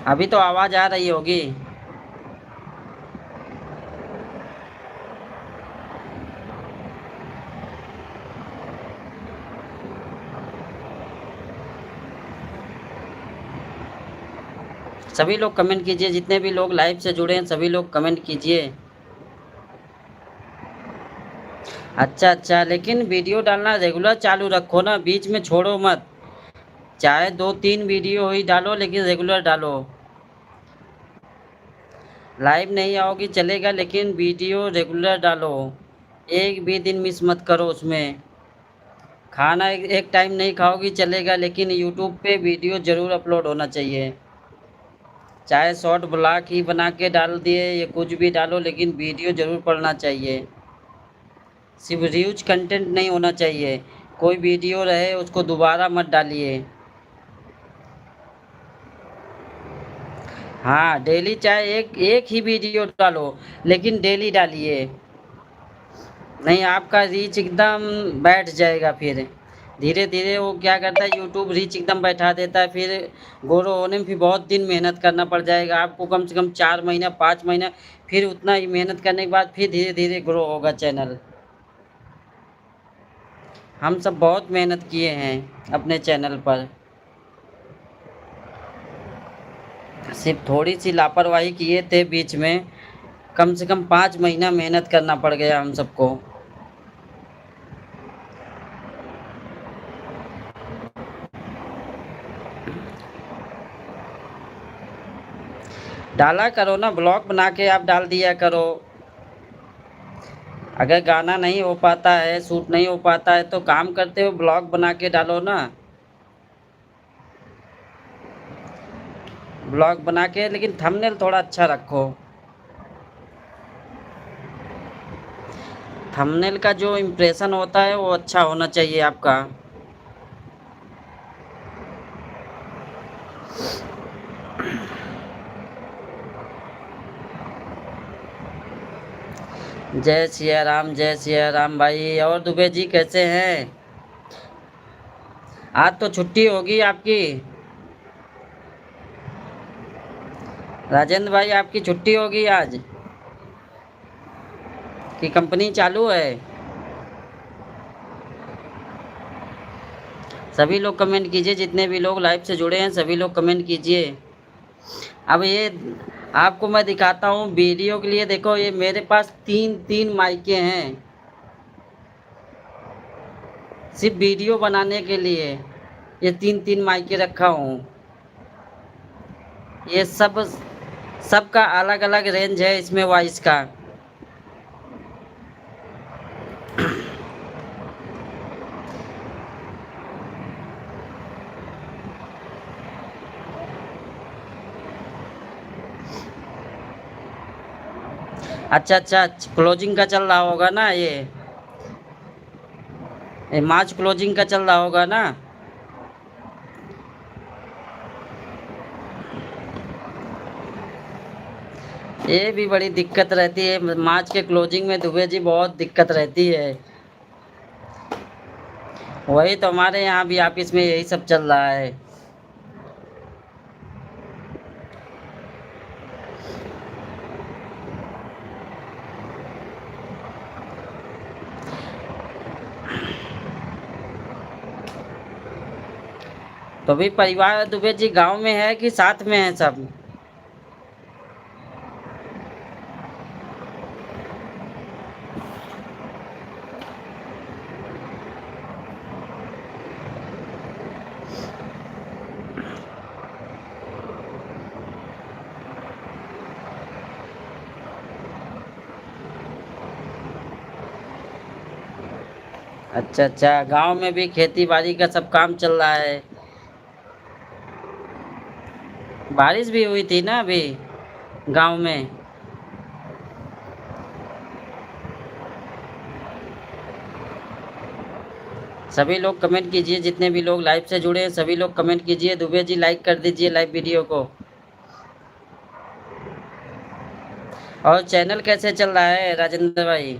अभी तो आवाज़ आ रही होगी। सभी लोग कमेंट कीजिए, जितने भी लोग लाइव से जुड़े हैं सभी लोग कमेंट कीजिए। अच्छा, लेकिन वीडियो डालना रेगुलर चालू रखो ना, बीच में छोड़ो मत। चाहे 2-3 वीडियो ही डालो लेकिन रेगुलर डालो। लाइव नहीं आओगी चलेगा लेकिन वीडियो रेगुलर डालो। एक भी दिन मिस मत करो उसमें। खाना एक टाइम नहीं खाओगी चलेगा लेकिन यूट्यूब पे वीडियो ज़रूर अपलोड होना चाहिए। चाहे शॉर्ट ब्लॉग ही बना के डाल दिए या कुछ भी डालो लेकिन वीडियो ज़रूर पड़ना चाहिए। सिर्फ रीयूज कंटेंट नहीं होना चाहिए। कोई वीडियो रहे उसको दोबारा मत डालिए। हाँ, डेली चाहे एक एक ही वीडियो डालो लेकिन डेली डालिए। नहीं आपका रीच एकदम बैठ जाएगा फिर। धीरे धीरे वो क्या करता है, यूट्यूब रीच एकदम बैठा देता है, फिर ग्रो होने में फिर बहुत दिन मेहनत करना पड़ जाएगा आपको, कम से कम 4 महीना 5 महीना। फिर उतना ही मेहनत करने के बाद फिर धीरे धीरे ग्रो होगा चैनल। हम सब बहुत मेहनत किए हैं अपने चैनल पर। सिर्फ थोड़ी सी लापरवाही किए थे बीच में, कम से कम 5 महीना मेहनत करना पड़ गया हम सबको। डाला करो ना, ब्लॉग बना के आप डाल दिया करो। अगर गाना नहीं हो पाता है, शूट नहीं हो पाता है तो काम करते हो ब्लॉग बना के डालो ना। ब्लॉग बना के, लेकिन थंबनेल थोड़ा अच्छा रखो। थंबनेल का जो इम्प्रेशन होता है वो अच्छा होना चाहिए आपका। जय सिया राम भाई। और दुबे जी कैसे हैं? आज तो छुट्टी होगी आपकी। राजेंद्र भाई आपकी छुट्टी होगी आज कि कंपनी चालू है? सभी लोग कमेंट कीजिए, जितने भी लोग लाइव से जुड़े हैं सभी लोग कमेंट कीजिए। अब ये आपको मैं दिखाता हूँ वीडियो के लिए। देखो ये मेरे पास 3 माइकें हैं सिर्फ वीडियो बनाने के लिए। ये 3 माइकें रखा हूँ। ये सबका अलग अलग रेंज है इसमें वॉइस का। अच्छा, क्लोजिंग का चल रहा होगा ना ये मार्च क्लोजिंग का चल रहा होगा ना। ये भी बड़ी दिक्कत रहती है मार्च के क्लोजिंग में दुबे जी, बहुत दिक्कत रहती है। वही तो हमारे यहाँ भी ऑफिस में यही सब चल रहा है। तो भी परिवार दुबे जी गांव में है कि साथ में है सब? अच्छा, गांव में भी खेती बाड़ी का सब काम चल रहा है। बारिश भी हुई थी ना अभी गांव में। सभी लोग कमेंट कीजिए, जितने भी लोग लाइव से जुड़े हैं सभी लोग कमेंट कीजिए। दुबे जी लाइक कर दीजिए लाइव वीडियो को। और चैनल कैसे चल रहा है राजेंद्र भाई?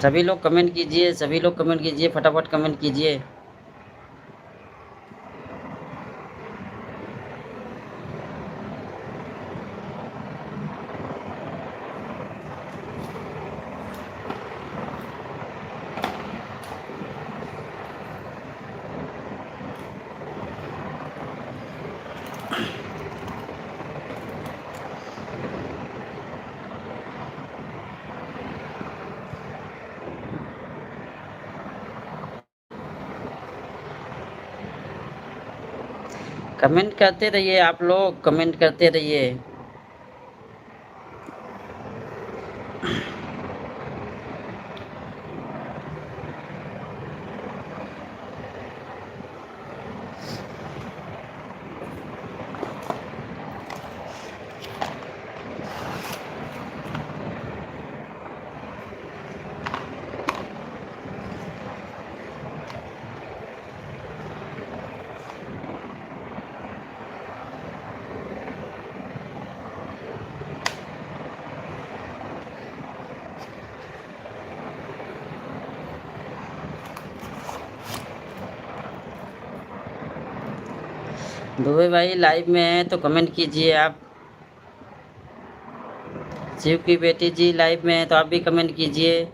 सभी लोग कमेंट कीजिए, सभी लोग कमेंट कीजिए, फटाफट कमेंट कीजिए। कमेंट करते रहिए, आप लोग कमेंट करते रहिए। दुबे भाई लाइव में हैं तो कमेंट कीजिए आप। शिव की बेटी जी लाइव में है तो आप भी कमेंट कीजिए।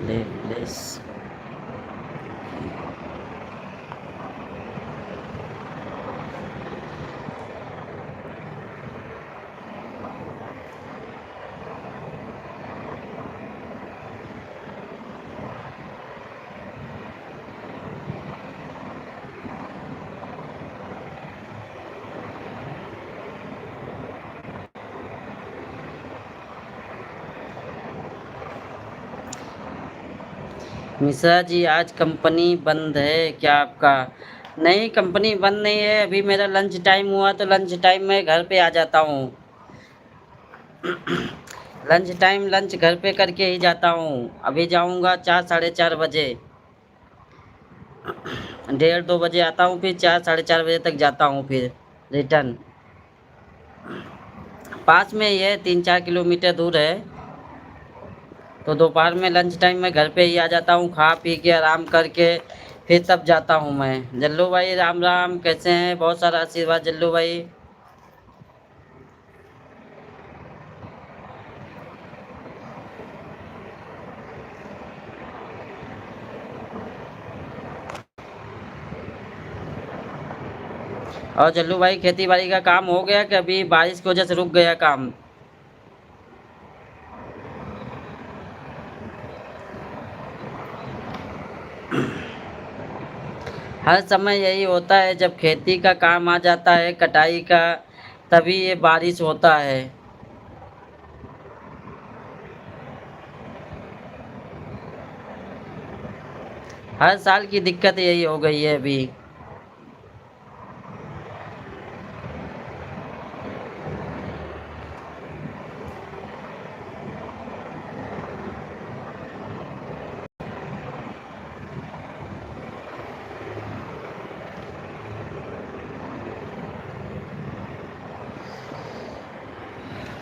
Play place. मिश्रा जी आज कंपनी बंद है क्या आपका? नहीं, कंपनी बंद नहीं है। अभी मेरा लंच टाइम हुआ तो लंच टाइम में घर पे आ जाता हूँ। लंच टाइम लंच घर पे करके ही जाता हूँ। अभी जाऊँगा 4 साढ़े 4 बजे। 1:30 2 बजे आता हूँ, फिर 4 साढ़े 4 बजे तक जाता हूँ फिर रिटर्न। पास में ही है, 3 4 किलोमीटर दूर है। तो दोपहर में लंच टाइम में घर पे ही आ जाता हूँ, खा पी के आराम करके फिर तब जाता हूँ मैं। जल्लू भाई राम राम, कैसे हैं? बहुत सारा आशीर्वाद जल्लू भाई। और जल्लू भाई खेती बाड़ी का काम हो गया कि अभी बारिश की वजह से रुक गया काम? हर समय यही होता है, जब खेती का काम आ जाता है कटाई का, तभी ये बारिश होता है। हर साल की दिक्कत यही हो गई है अभी।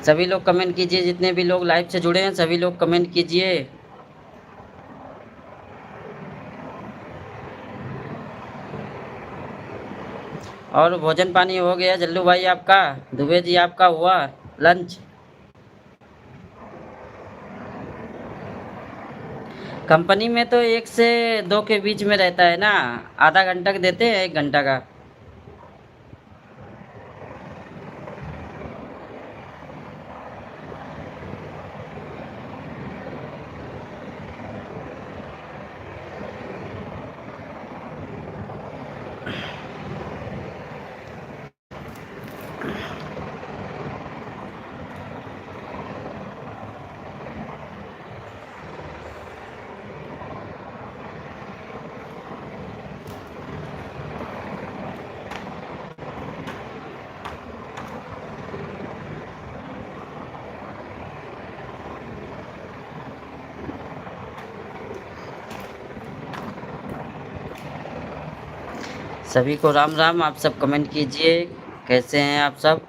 सभी लोग कमेंट कीजिए, जितने भी लोग लाइव से जुड़े हैं सभी लोग कमेंट कीजिए। और भोजन पानी हो गया जल्लू भाई आपका? दुबे जी आपका हुआ लंच? कंपनी में तो 1 से 2 के बीच में रहता है ना, आधा घंटा का देते हैं, 1 घंटा का। सभी को राम राम। आप सब कमेंट कीजिए, कैसे हैं आप सब?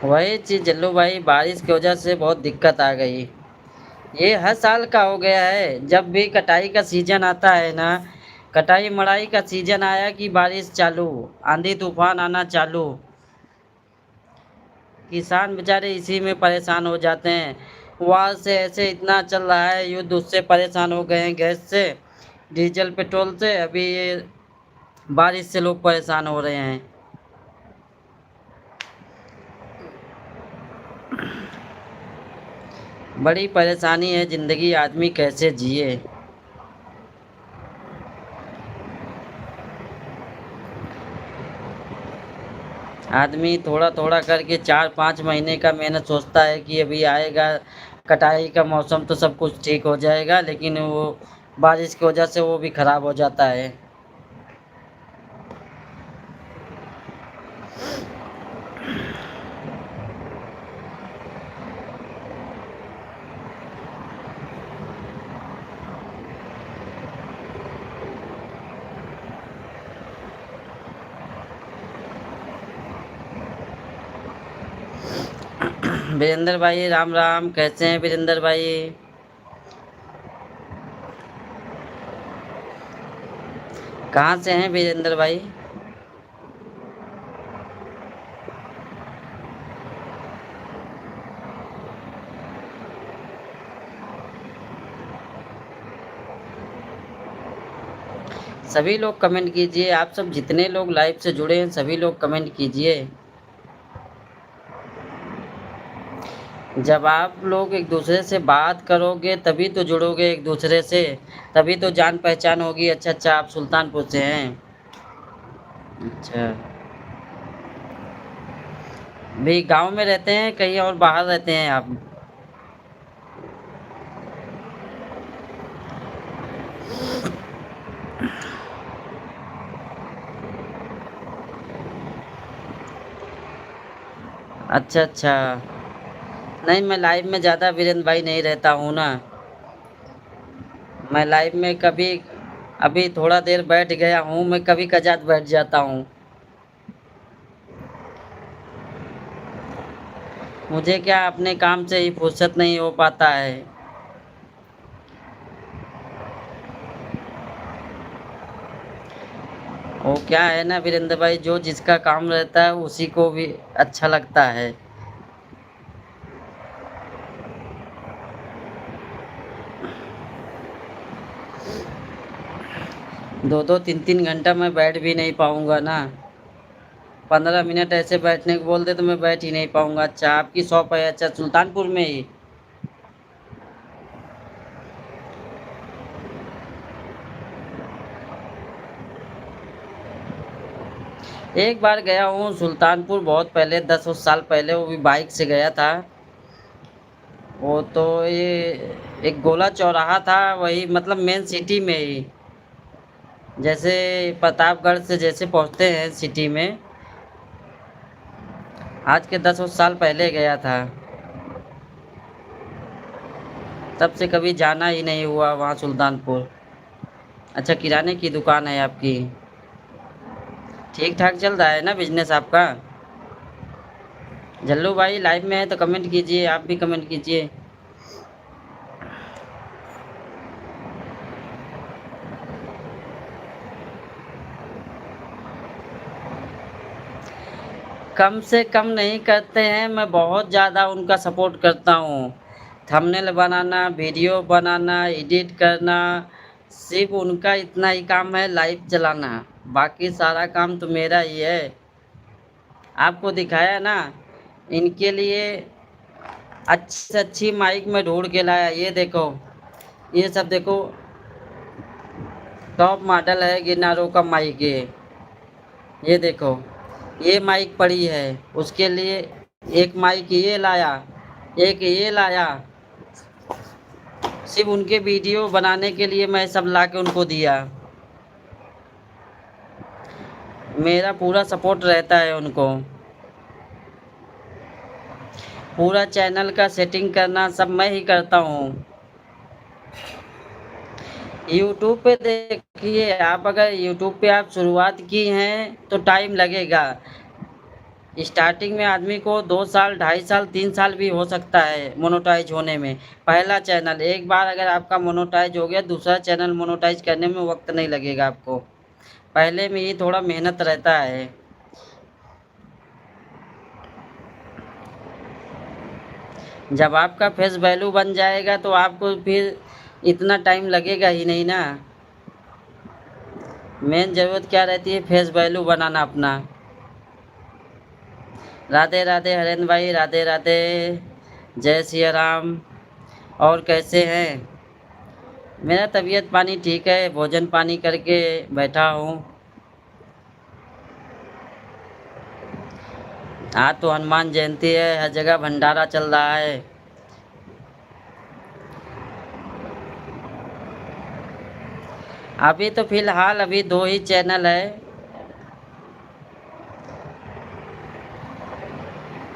वही चीज़ जल्लू भाई, बारिश की वजह से बहुत दिक्कत आ गई। ये हर साल का हो गया है, जब भी कटाई का सीजन आता है ना, कटाई मड़ाई का सीजन आया कि बारिश चालू, आंधी तूफान आना चालू। किसान बेचारे इसी में परेशान हो जाते हैं। वहाँ से ऐसे इतना चल रहा है युद्ध, उससे परेशान हो गए हैं, गैस से, डीजल पेट्रोल से। अभी ये बारिश से लोग परेशान हो रहे हैं। बड़ी परेशानी है, ज़िंदगी आदमी कैसे जिए। आदमी थोड़ा थोड़ा करके 4 5 महीने का मेहनत सोचता है कि अभी आएगा कटाई का मौसम तो सब कुछ ठीक हो जाएगा, लेकिन वो बारिश की वजह से वो भी ख़राब हो जाता है। वीरेंद्र भाई राम राम, कैसे हैं वीरेंद्र भाई? कहाँ से हैं वीरेंद्र भाई? सभी लोग कमेंट कीजिए, आप सब जितने लोग लाइव से जुड़े हैं सभी लोग कमेंट कीजिए। जब आप लोग एक दूसरे से बात करोगे तभी तो जुड़ोगे एक दूसरे से, तभी तो जान पहचान होगी। अच्छा अच्छा, आप सुल्तानपुर से हैं? अच्छा, भी गांव में रहते हैं कहीं और बाहर रहते हैं आप? अच्छा अच्छा, नहीं मैं लाइव में ज़्यादा वीरेंद्र भाई नहीं रहता हूँ ना। मैं लाइव में कभी अभी थोड़ा देर बैठ गया हूँ, मैं कभी कजात बैठ जाता हूँ। मुझे क्या अपने काम से ही फुर्सत नहीं हो पाता है। वो क्या है ना वीरेंद्र भाई, जो जिसका काम रहता है उसी को भी अच्छा लगता है। दो दो तीन तीन घंटा मैं बैठ भी नहीं पाऊँगा ना। 15 मिनट ऐसे बैठने को बोल दे तो मैं बैठ ही नहीं पाऊँगा। अच्छा, आपकी शॉप है? अच्छा, सुल्तानपुर में ही? एक बार गया हूँ सुल्तानपुर, बहुत पहले 10 साल पहले, वो भी बाइक से गया था। वो तो ये एक गोला चौराहा था वही, मतलब मेन सिटी में ही, जैसे प्रतापगढ़ से जैसे पहुँचते हैं सिटी में, आज के 10 साल पहले गया था। तब से कभी जाना ही नहीं हुआ वहाँ सुल्तानपुर। अच्छा, किराने की दुकान है आपकी? ठीक ठाक चल रहा है ना बिजनेस आपका? जल्लू भाई लाइव में है तो कमेंट कीजिए, आप भी कमेंट कीजिए। कम से कम नहीं करते हैं, मैं बहुत ज़्यादा उनका सपोर्ट करता हूँ। थंबनेल बनाना, वीडियो बनाना, एडिट करना, सिर्फ उनका इतना ही काम है, लाइव चलाना। बाकी सारा काम तो मेरा ही है। आपको दिखाया ना, इनके लिए अच्छी से अच्छी माइक में ढूंढ के लाया। ये देखो, ये सब देखो, टॉप मॉडल है गिरनारों का माइक। ये देखो, ये माइक पड़ी है, उसके लिए एक माइक ये लाया, एक ये लाया। सिर्फ उनके वीडियो बनाने के लिए मैं सब ला के उनको दिया। मेरा पूरा सपोर्ट रहता है उनको। पूरा चैनल का सेटिंग करना सब मैं ही करता हूँ। यूट्यूब पे देखिए आप, अगर यूट्यूब पे आप शुरुआत की हैं तो टाइम लगेगा। स्टार्टिंग में आदमी को 2 साल, 2.5 साल, 3 साल भी हो सकता है मोनेटाइज होने में। पहला चैनल एक बार अगर आपका मोनेटाइज हो गया, दूसरा चैनल मोनेटाइज करने में वक्त नहीं लगेगा आपको। पहले में ही थोड़ा मेहनत रहता है। जब आपका फेस वैल्यू बन जाएगा तो आपको फिर इतना टाइम लगेगा ही नहीं ना। मेन ज़रूरत क्या रहती है? फेस वैल्यू बनाना अपना। राधे राधे हरेंद्र भाई, राधे राधे, जय सिया राम। और कैसे हैं? मेरा तबीयत पानी ठीक है, भोजन पानी करके बैठा हूँ। आज तो हनुमान जयंती है, हर जगह भंडारा चल रहा है। अभी तो फिलहाल अभी 2 ही चैनल है।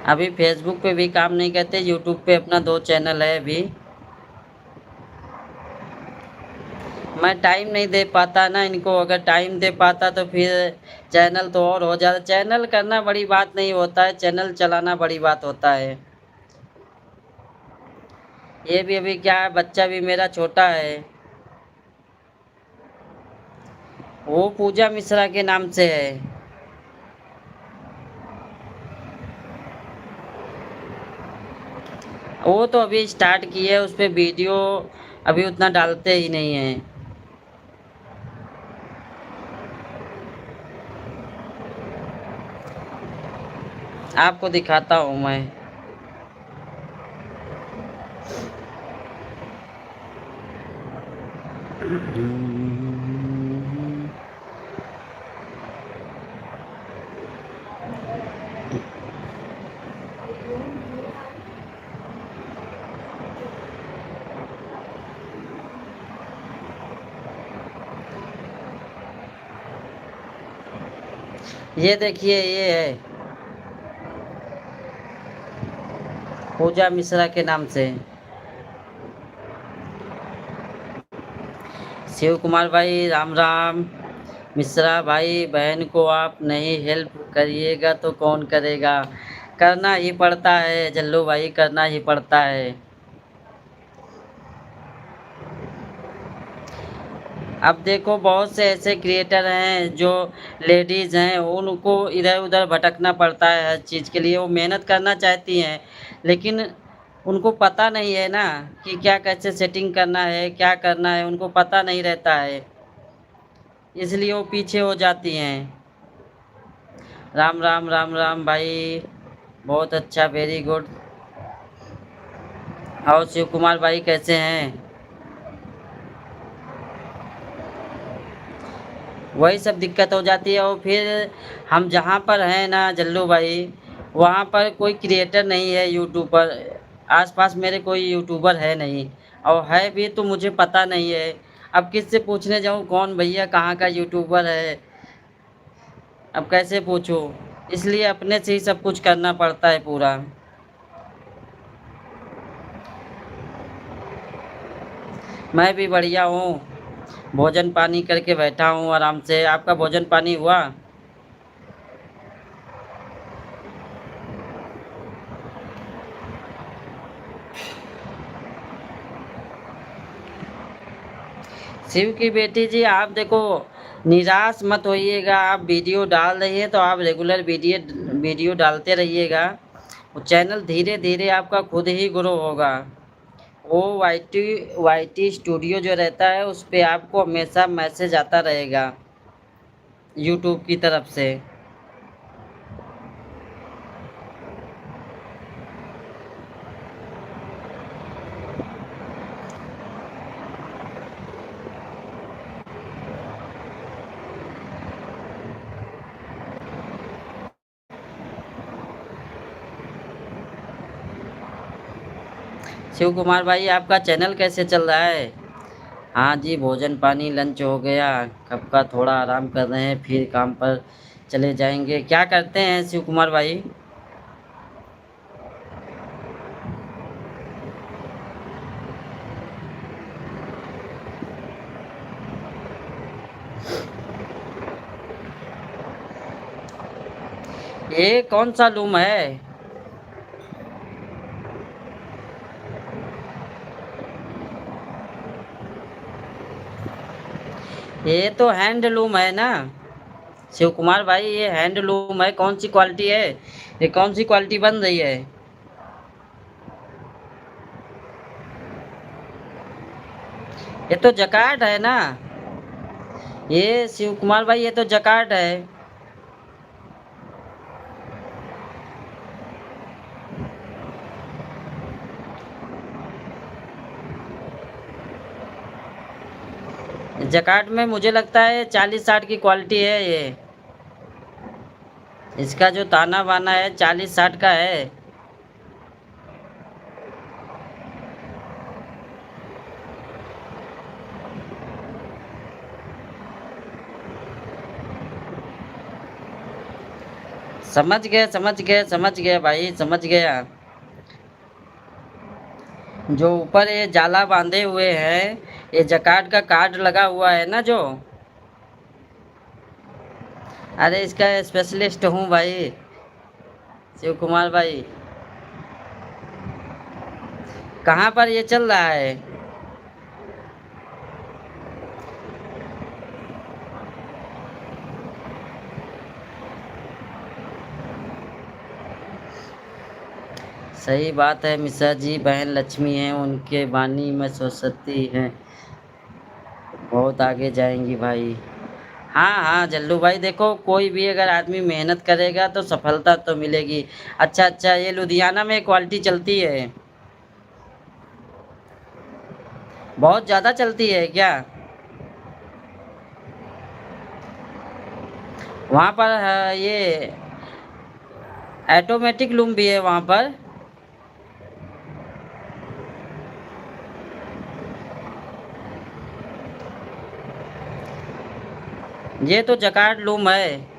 अभी फेसबुक पे भी काम नहीं करते, यूट्यूब पे अपना 2 चैनल है अभी। मैं टाइम नहीं दे पाता ना इनको, अगर टाइम दे पाता तो फिर चैनल तो और हो जाता। चैनल करना बड़ी बात नहीं होता है, चैनल चलाना बड़ी बात होता है। ये भी अभी क्या है, बच्चा भी मेरा छोटा है। वो पूजा मिश्रा के नाम से है। वो तो अभी स्टार्ट की है, उस पे वीडियो अभी उतना डालते ही नहीं हैं। आपको दिखाता हूँ मैं। ये देखिए, ये है पूजा मिश्रा के नाम से। शिव कुमार भाई राम राम। मिश्रा भाई, बहन को आप नहीं हेल्प करिएगा तो कौन करेगा? करना ही पड़ता है जल्लू भाई, करना ही पड़ता है। अब देखो, बहुत से ऐसे क्रिएटर हैं जो लेडीज़ हैं, उनको इधर उधर भटकना पड़ता है हर चीज़ के लिए। वो मेहनत करना चाहती हैं, लेकिन उनको पता नहीं है ना कि क्या कैसे सेटिंग करना है, क्या करना है, उनको पता नहीं रहता है, इसलिए वो पीछे हो जाती हैं। राम राम राम राम भाई, बहुत अच्छा, वेरी गुड। और शिव कुमार भाई कैसे हैं? वही सब दिक्कत हो जाती है। और फिर हम जहाँ पर हैं ना जल्लू भाई, वहाँ पर कोई क्रिएटर नहीं है यूट्यूबर। आसपास मेरे कोई यूट्यूबर है नहीं, और है भी तो मुझे पता नहीं है। अब किससे पूछने जाऊँ, कौन भैया कहाँ का यूट्यूबर है, अब कैसे पूछूँ? इसलिए अपने से ही सब कुछ करना पड़ता है पूरा। मैं भी बढ़िया हूँ, भोजन पानी करके बैठा हूँ आराम से। आपका भोजन पानी हुआ? शिव की बेटी जी, आप देखो, निराश मत होइएगा। आप वीडियो डाल रही हैं तो आप रेगुलर वीडियो वीडियो डालते रहिएगा। वो चैनल धीरे धीरे आपका खुद ही ग्रो होगा। वो वाई टी स्टूडियो जो रहता है, उस पे आपको हमेशा मैसेज आता रहेगा यूट्यूब की तरफ से। शिव कुमार भाई, आपका चैनल कैसे चल रहा है? हाँ जी, भोजन पानी लंच हो गया, कब का थोड़ा आराम कर रहे हैं, फिर काम पर चले जाएंगे। क्या करते हैं शिव कुमार भाई? ये कौन सा लूम है? ये तो हैंडलूम है ना शिव कुमार भाई, ये हैंडलूम है। कौन सी क्वालिटी है? ये कौन सी क्वालिटी बन रही है? ये तो जकार्ड है ना। ये शिव कुमार भाई, ये तो जकार्ड है। जकार्ड में मुझे लगता है 40-60 की क्वालिटी है ये। इसका जो ताना बाना है 40-60 का है। समझ गए भाई, समझ गया। जो ऊपर ये जाला बांधे हुए हैं, ये जकार्ड का कार्ड लगा हुआ है ना जो। अरे इसका स्पेशलिस्ट हूँ भाई शिव कुमार भाई। कहाँ पर ये चल रहा है? सही बात है मिश्रा जी, बहन लक्ष्मी हैं, उनके बानी में सरस्वती हैं, बहुत आगे जाएंगी भाई। हाँ हाँ जल्लू भाई, देखो कोई भी अगर आदमी मेहनत करेगा तो सफलता तो मिलेगी। अच्छा अच्छा, ये लुधियाना में क्वालिटी चलती है, बहुत ज़्यादा चलती है क्या? वहाँ पर ये ऑटोमेटिक लूम भी है वहाँ पर। ये तो जकार्ड लूम है।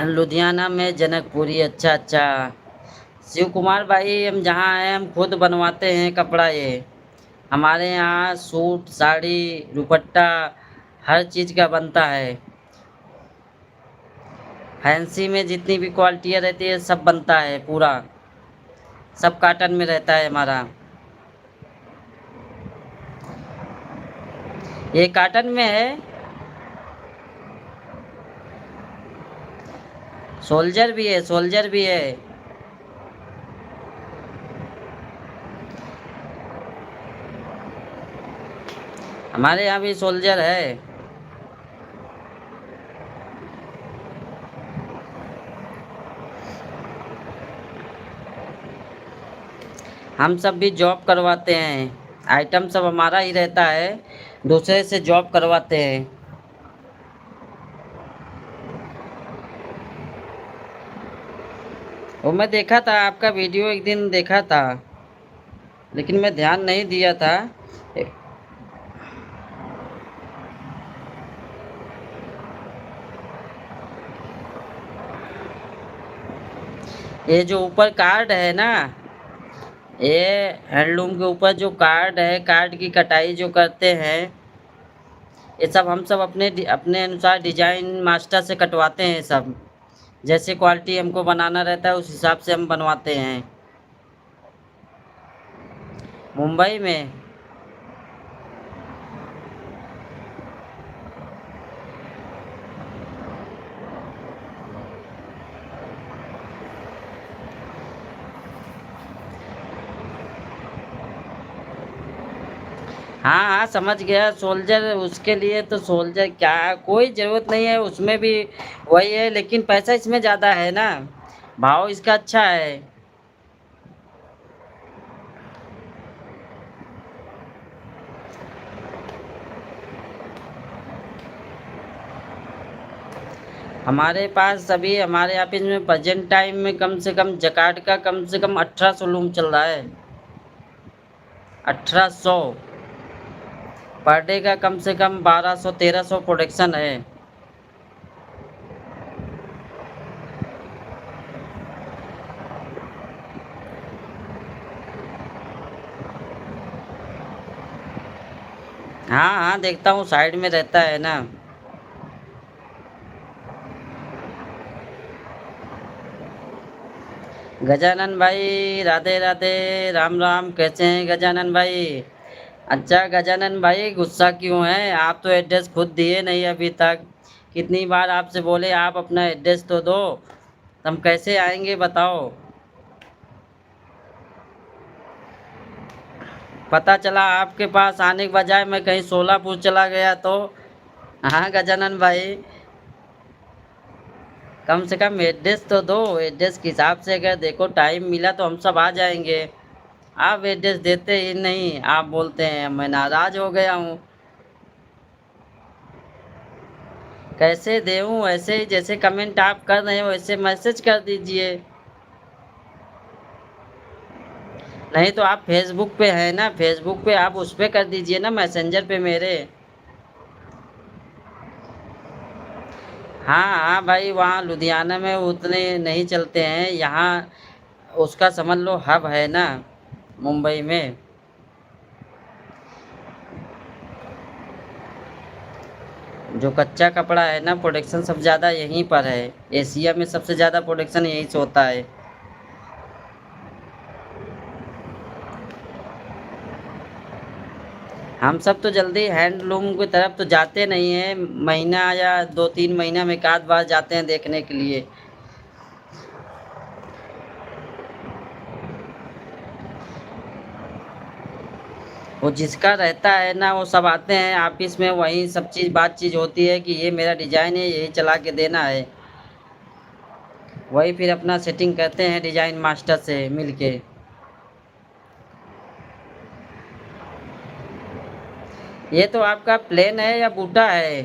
लुधियाना में जनकपुरी, अच्छा अच्छा। शिव कुमार भाई, हम जहाँ हैं हम खुद बनवाते हैं कपड़ा। ये हमारे यहाँ सूट साड़ी दुपट्टा हर चीज़ का बनता है। फैंसी में जितनी भी क्वालिटियाँ रहती है सब बनता है पूरा, सब काटन में रहता है हमारा। ये काटन में है। सोल्जर भी है, सोल्जर भी है। हमारे यहाँ भी सोल्जर है। हम सब भी जॉब करवाते हैं, आइटम सब हमारा ही रहता है, दूसरे से जॉब करवाते हैं। वो मैं देखा था आपका वीडियो, एक दिन देखा था लेकिन मैं ध्यान नहीं दिया था। ये जो ऊपर कार्ड है ना, ये हैंडलूम के ऊपर जो कार्ड है, कार्ड की कटाई जो करते हैं, ये सब हम सब अपने अपने अनुसार डिजाइन मास्टर से कटवाते हैं सब। जैसे क्वालिटी हमको बनाना रहता है उस हिसाब से हम बनवाते हैं। मुंबई में। हाँ हाँ समझ गया, सोल्जर उसके लिए तो सोल्जर क्या, कोई ज़रूरत नहीं है उसमें भी। वही है, लेकिन पैसा इसमें ज़्यादा है ना, भाव इसका अच्छा है। हमारे पास अभी हमारे ऑफिस में प्रेजेंट टाइम में कम से कम जकार्ड का कम से कम 1800 लूम चल रहा है। 1800 पर डे का कम से कम 1200-1300 प्रोडक्शन है। हाँ हाँ देखता हूँ, साइड में रहता है ना। गजानन भाई राधे राधे, राम राम, कैसे हैं गजानन भाई? अच्छा गजानन भाई, गुस्सा क्यों है? आप तो एड्रेस खुद दिए नहीं अभी तक। कितनी बार आपसे बोले आप अपना एड्रेस तो दो, हम कैसे आएंगे बताओ? पता चला आपके पास आने के बजाय मैं कहीं सोलापुर चला गया तो। हाँ गजानन भाई, कम से कम एड्रेस तो दो, एड्रेस के हिसाब से अगर देखो टाइम मिला तो हम सब आ जाएंगे। आप एड्रेस देते ही नहीं, आप बोलते हैं मैं नाराज़ हो गया हूँ। कैसे देऊँ? ऐसे ही जैसे कमेंट आप कर रहे हो वैसे मैसेज कर दीजिए। नहीं तो आप फेसबुक पे है ना, फेसबुक पे आप उस पर कर दीजिए ना, मैसेंजर पे मेरे। हाँ हाँ भाई, वहाँ लुधियाना में उतने नहीं चलते हैं, यहाँ उसका समझ लो हब है ना मुंबई में। जो कच्चा कपड़ा है ना, प्रोडक्शन सब ज़्यादा यहीं पर है, एशिया में सबसे ज़्यादा प्रोडक्शन यहीं से होता है। हम सब तो जल्दी हैंडलूम की तरफ तो जाते नहीं हैं, महीना या 2-3 महीना में एक आध बार जाते हैं देखने के लिए। वो जिसका रहता है ना वो सब आते हैं ऑफिस में, वहीं सब चीज़ बातचीत होती है कि ये मेरा डिजाइन है, यही चला के देना है। वही फिर अपना सेटिंग करते हैं डिजाइन मास्टर से मिलके। ये तो आपका प्लेन है या बूटा है?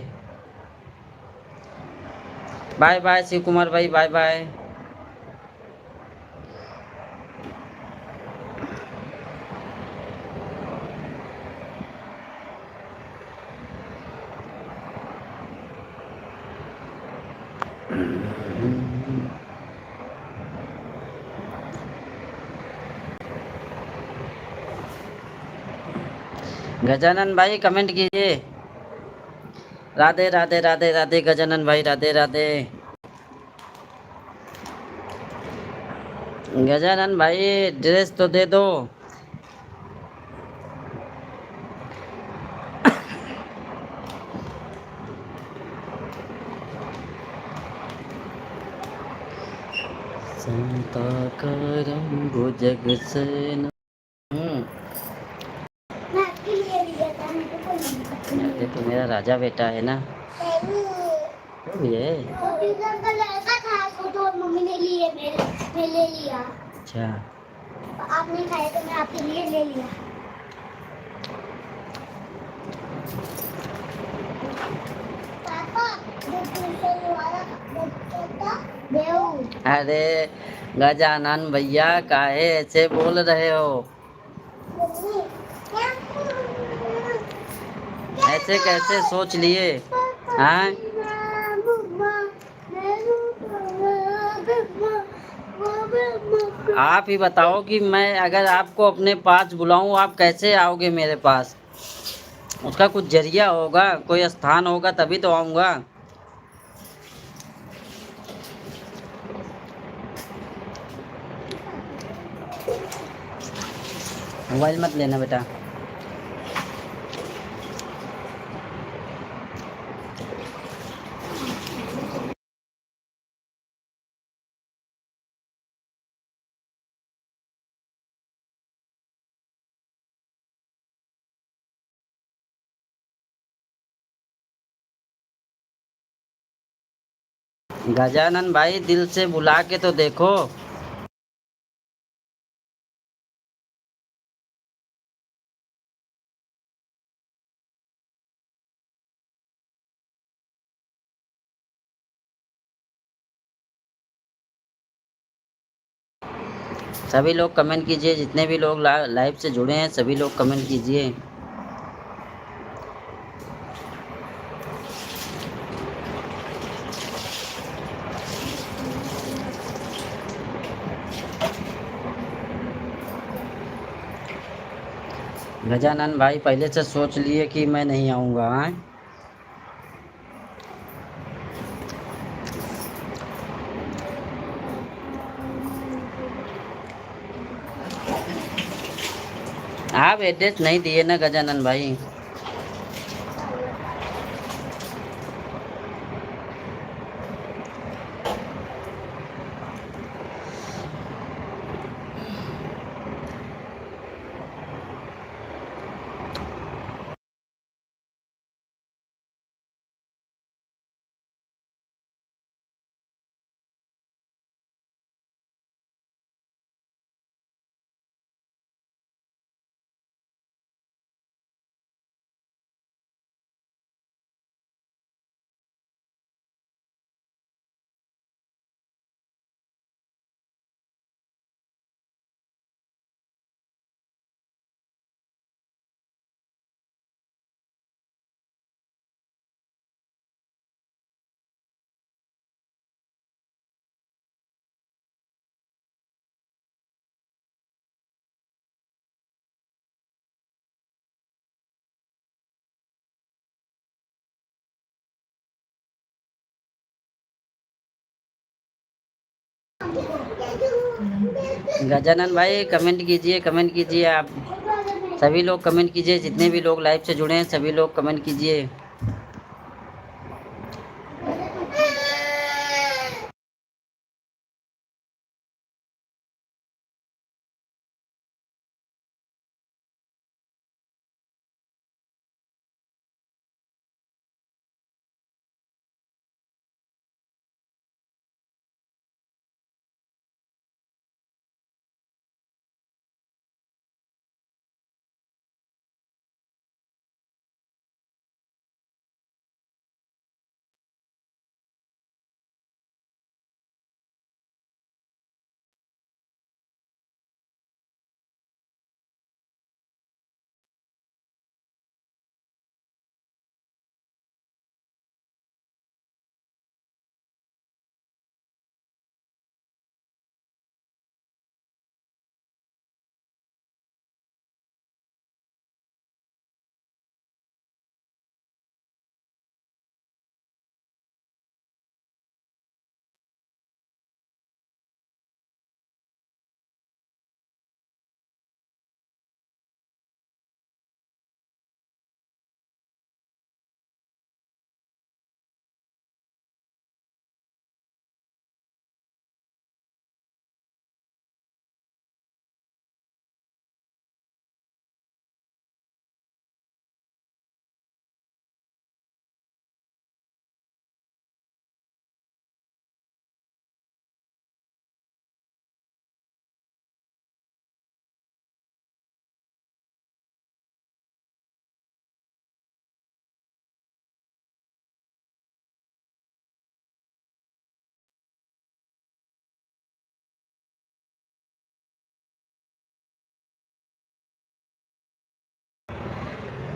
बाय बाय शिव कुमार भाई, बाय बाय। गजानन भाई कमेंट कीजिए। राधे राधे राधे राधे गजानन भाई, राधे राधे। गजानन भाई ड्रेस तो दे दो। संताकारं भुजगसेन। मैं आपके लिए लिया था, मेरे को नहीं ये तो मेरा राजा बेटा है ना। तो ये ट्यूशन का लड़का था उसको तो मम्मी ने लिए, मैं ले लिया। अच्छा, आप नहीं खाए तो मैं आपके लिए ले लिया। पापा जो ट्यूशन वाला बच्चा था देव। अरे गजानन भैया काहे ऐसे बोल रहे हो? मम्मी क्या ऐसे कैसे सोच लिए? हाँ, आप ही बताओ कि मैं अगर आपको अपने पास बुलाऊं, आप कैसे आओगे मेरे पास? उसका कुछ जरिया होगा, कोई स्थान होगा तभी तो आऊँगा। मोबाइल मत लेना बेटा। गजानन भाई दिल से बुला के तो देखो। सभी लोग कमेंट कीजिए, जितने भी लोग लाइव से जुड़े हैं सभी लोग कमेंट कीजिए। गजानन भाई पहले से सोच लिए कि मैं नहीं आऊँगा। हाँ, आप एड्रेस नहीं दिए ना गजानन भाई। गजानन भाई कमेंट कीजिए, कमेंट कीजिए आप। सभी लोग कमेंट कीजिए, जितने भी लोग लाइव से जुड़े हैं सभी लोग कमेंट कीजिए।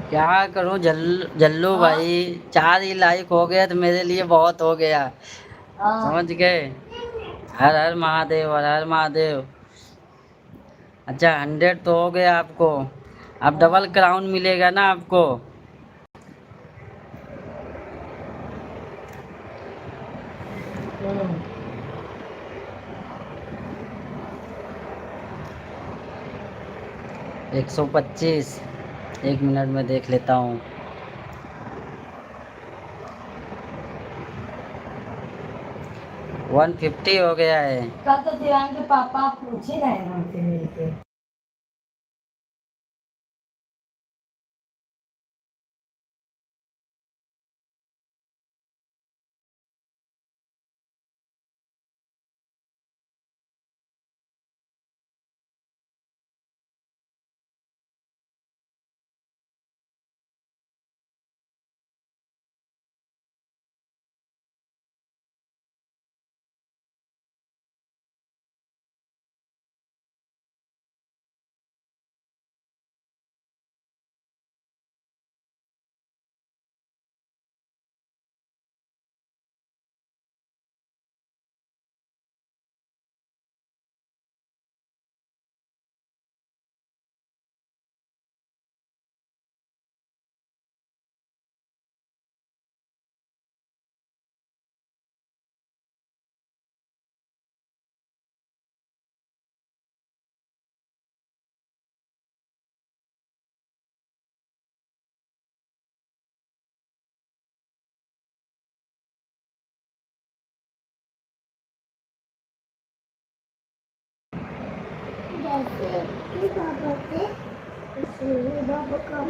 क्या करूं जल्लू भाई, 4 ही लाइक हो गया तो मेरे लिए बहुत हो गया। समझ गए। हर हर महादेव, हर हर महादेव। अच्छा 100 तो हो गया आपको, अब डबल क्राउन मिलेगा ना आपको। हम्म। 125, 1 मिनट में देख लेता हूँ। 150 हो गया है। कल तो देवांग के पापा पूछ ही रहे हैं हमसे मिलके। जैसे कि बाबा थे, इसलिए बाबा का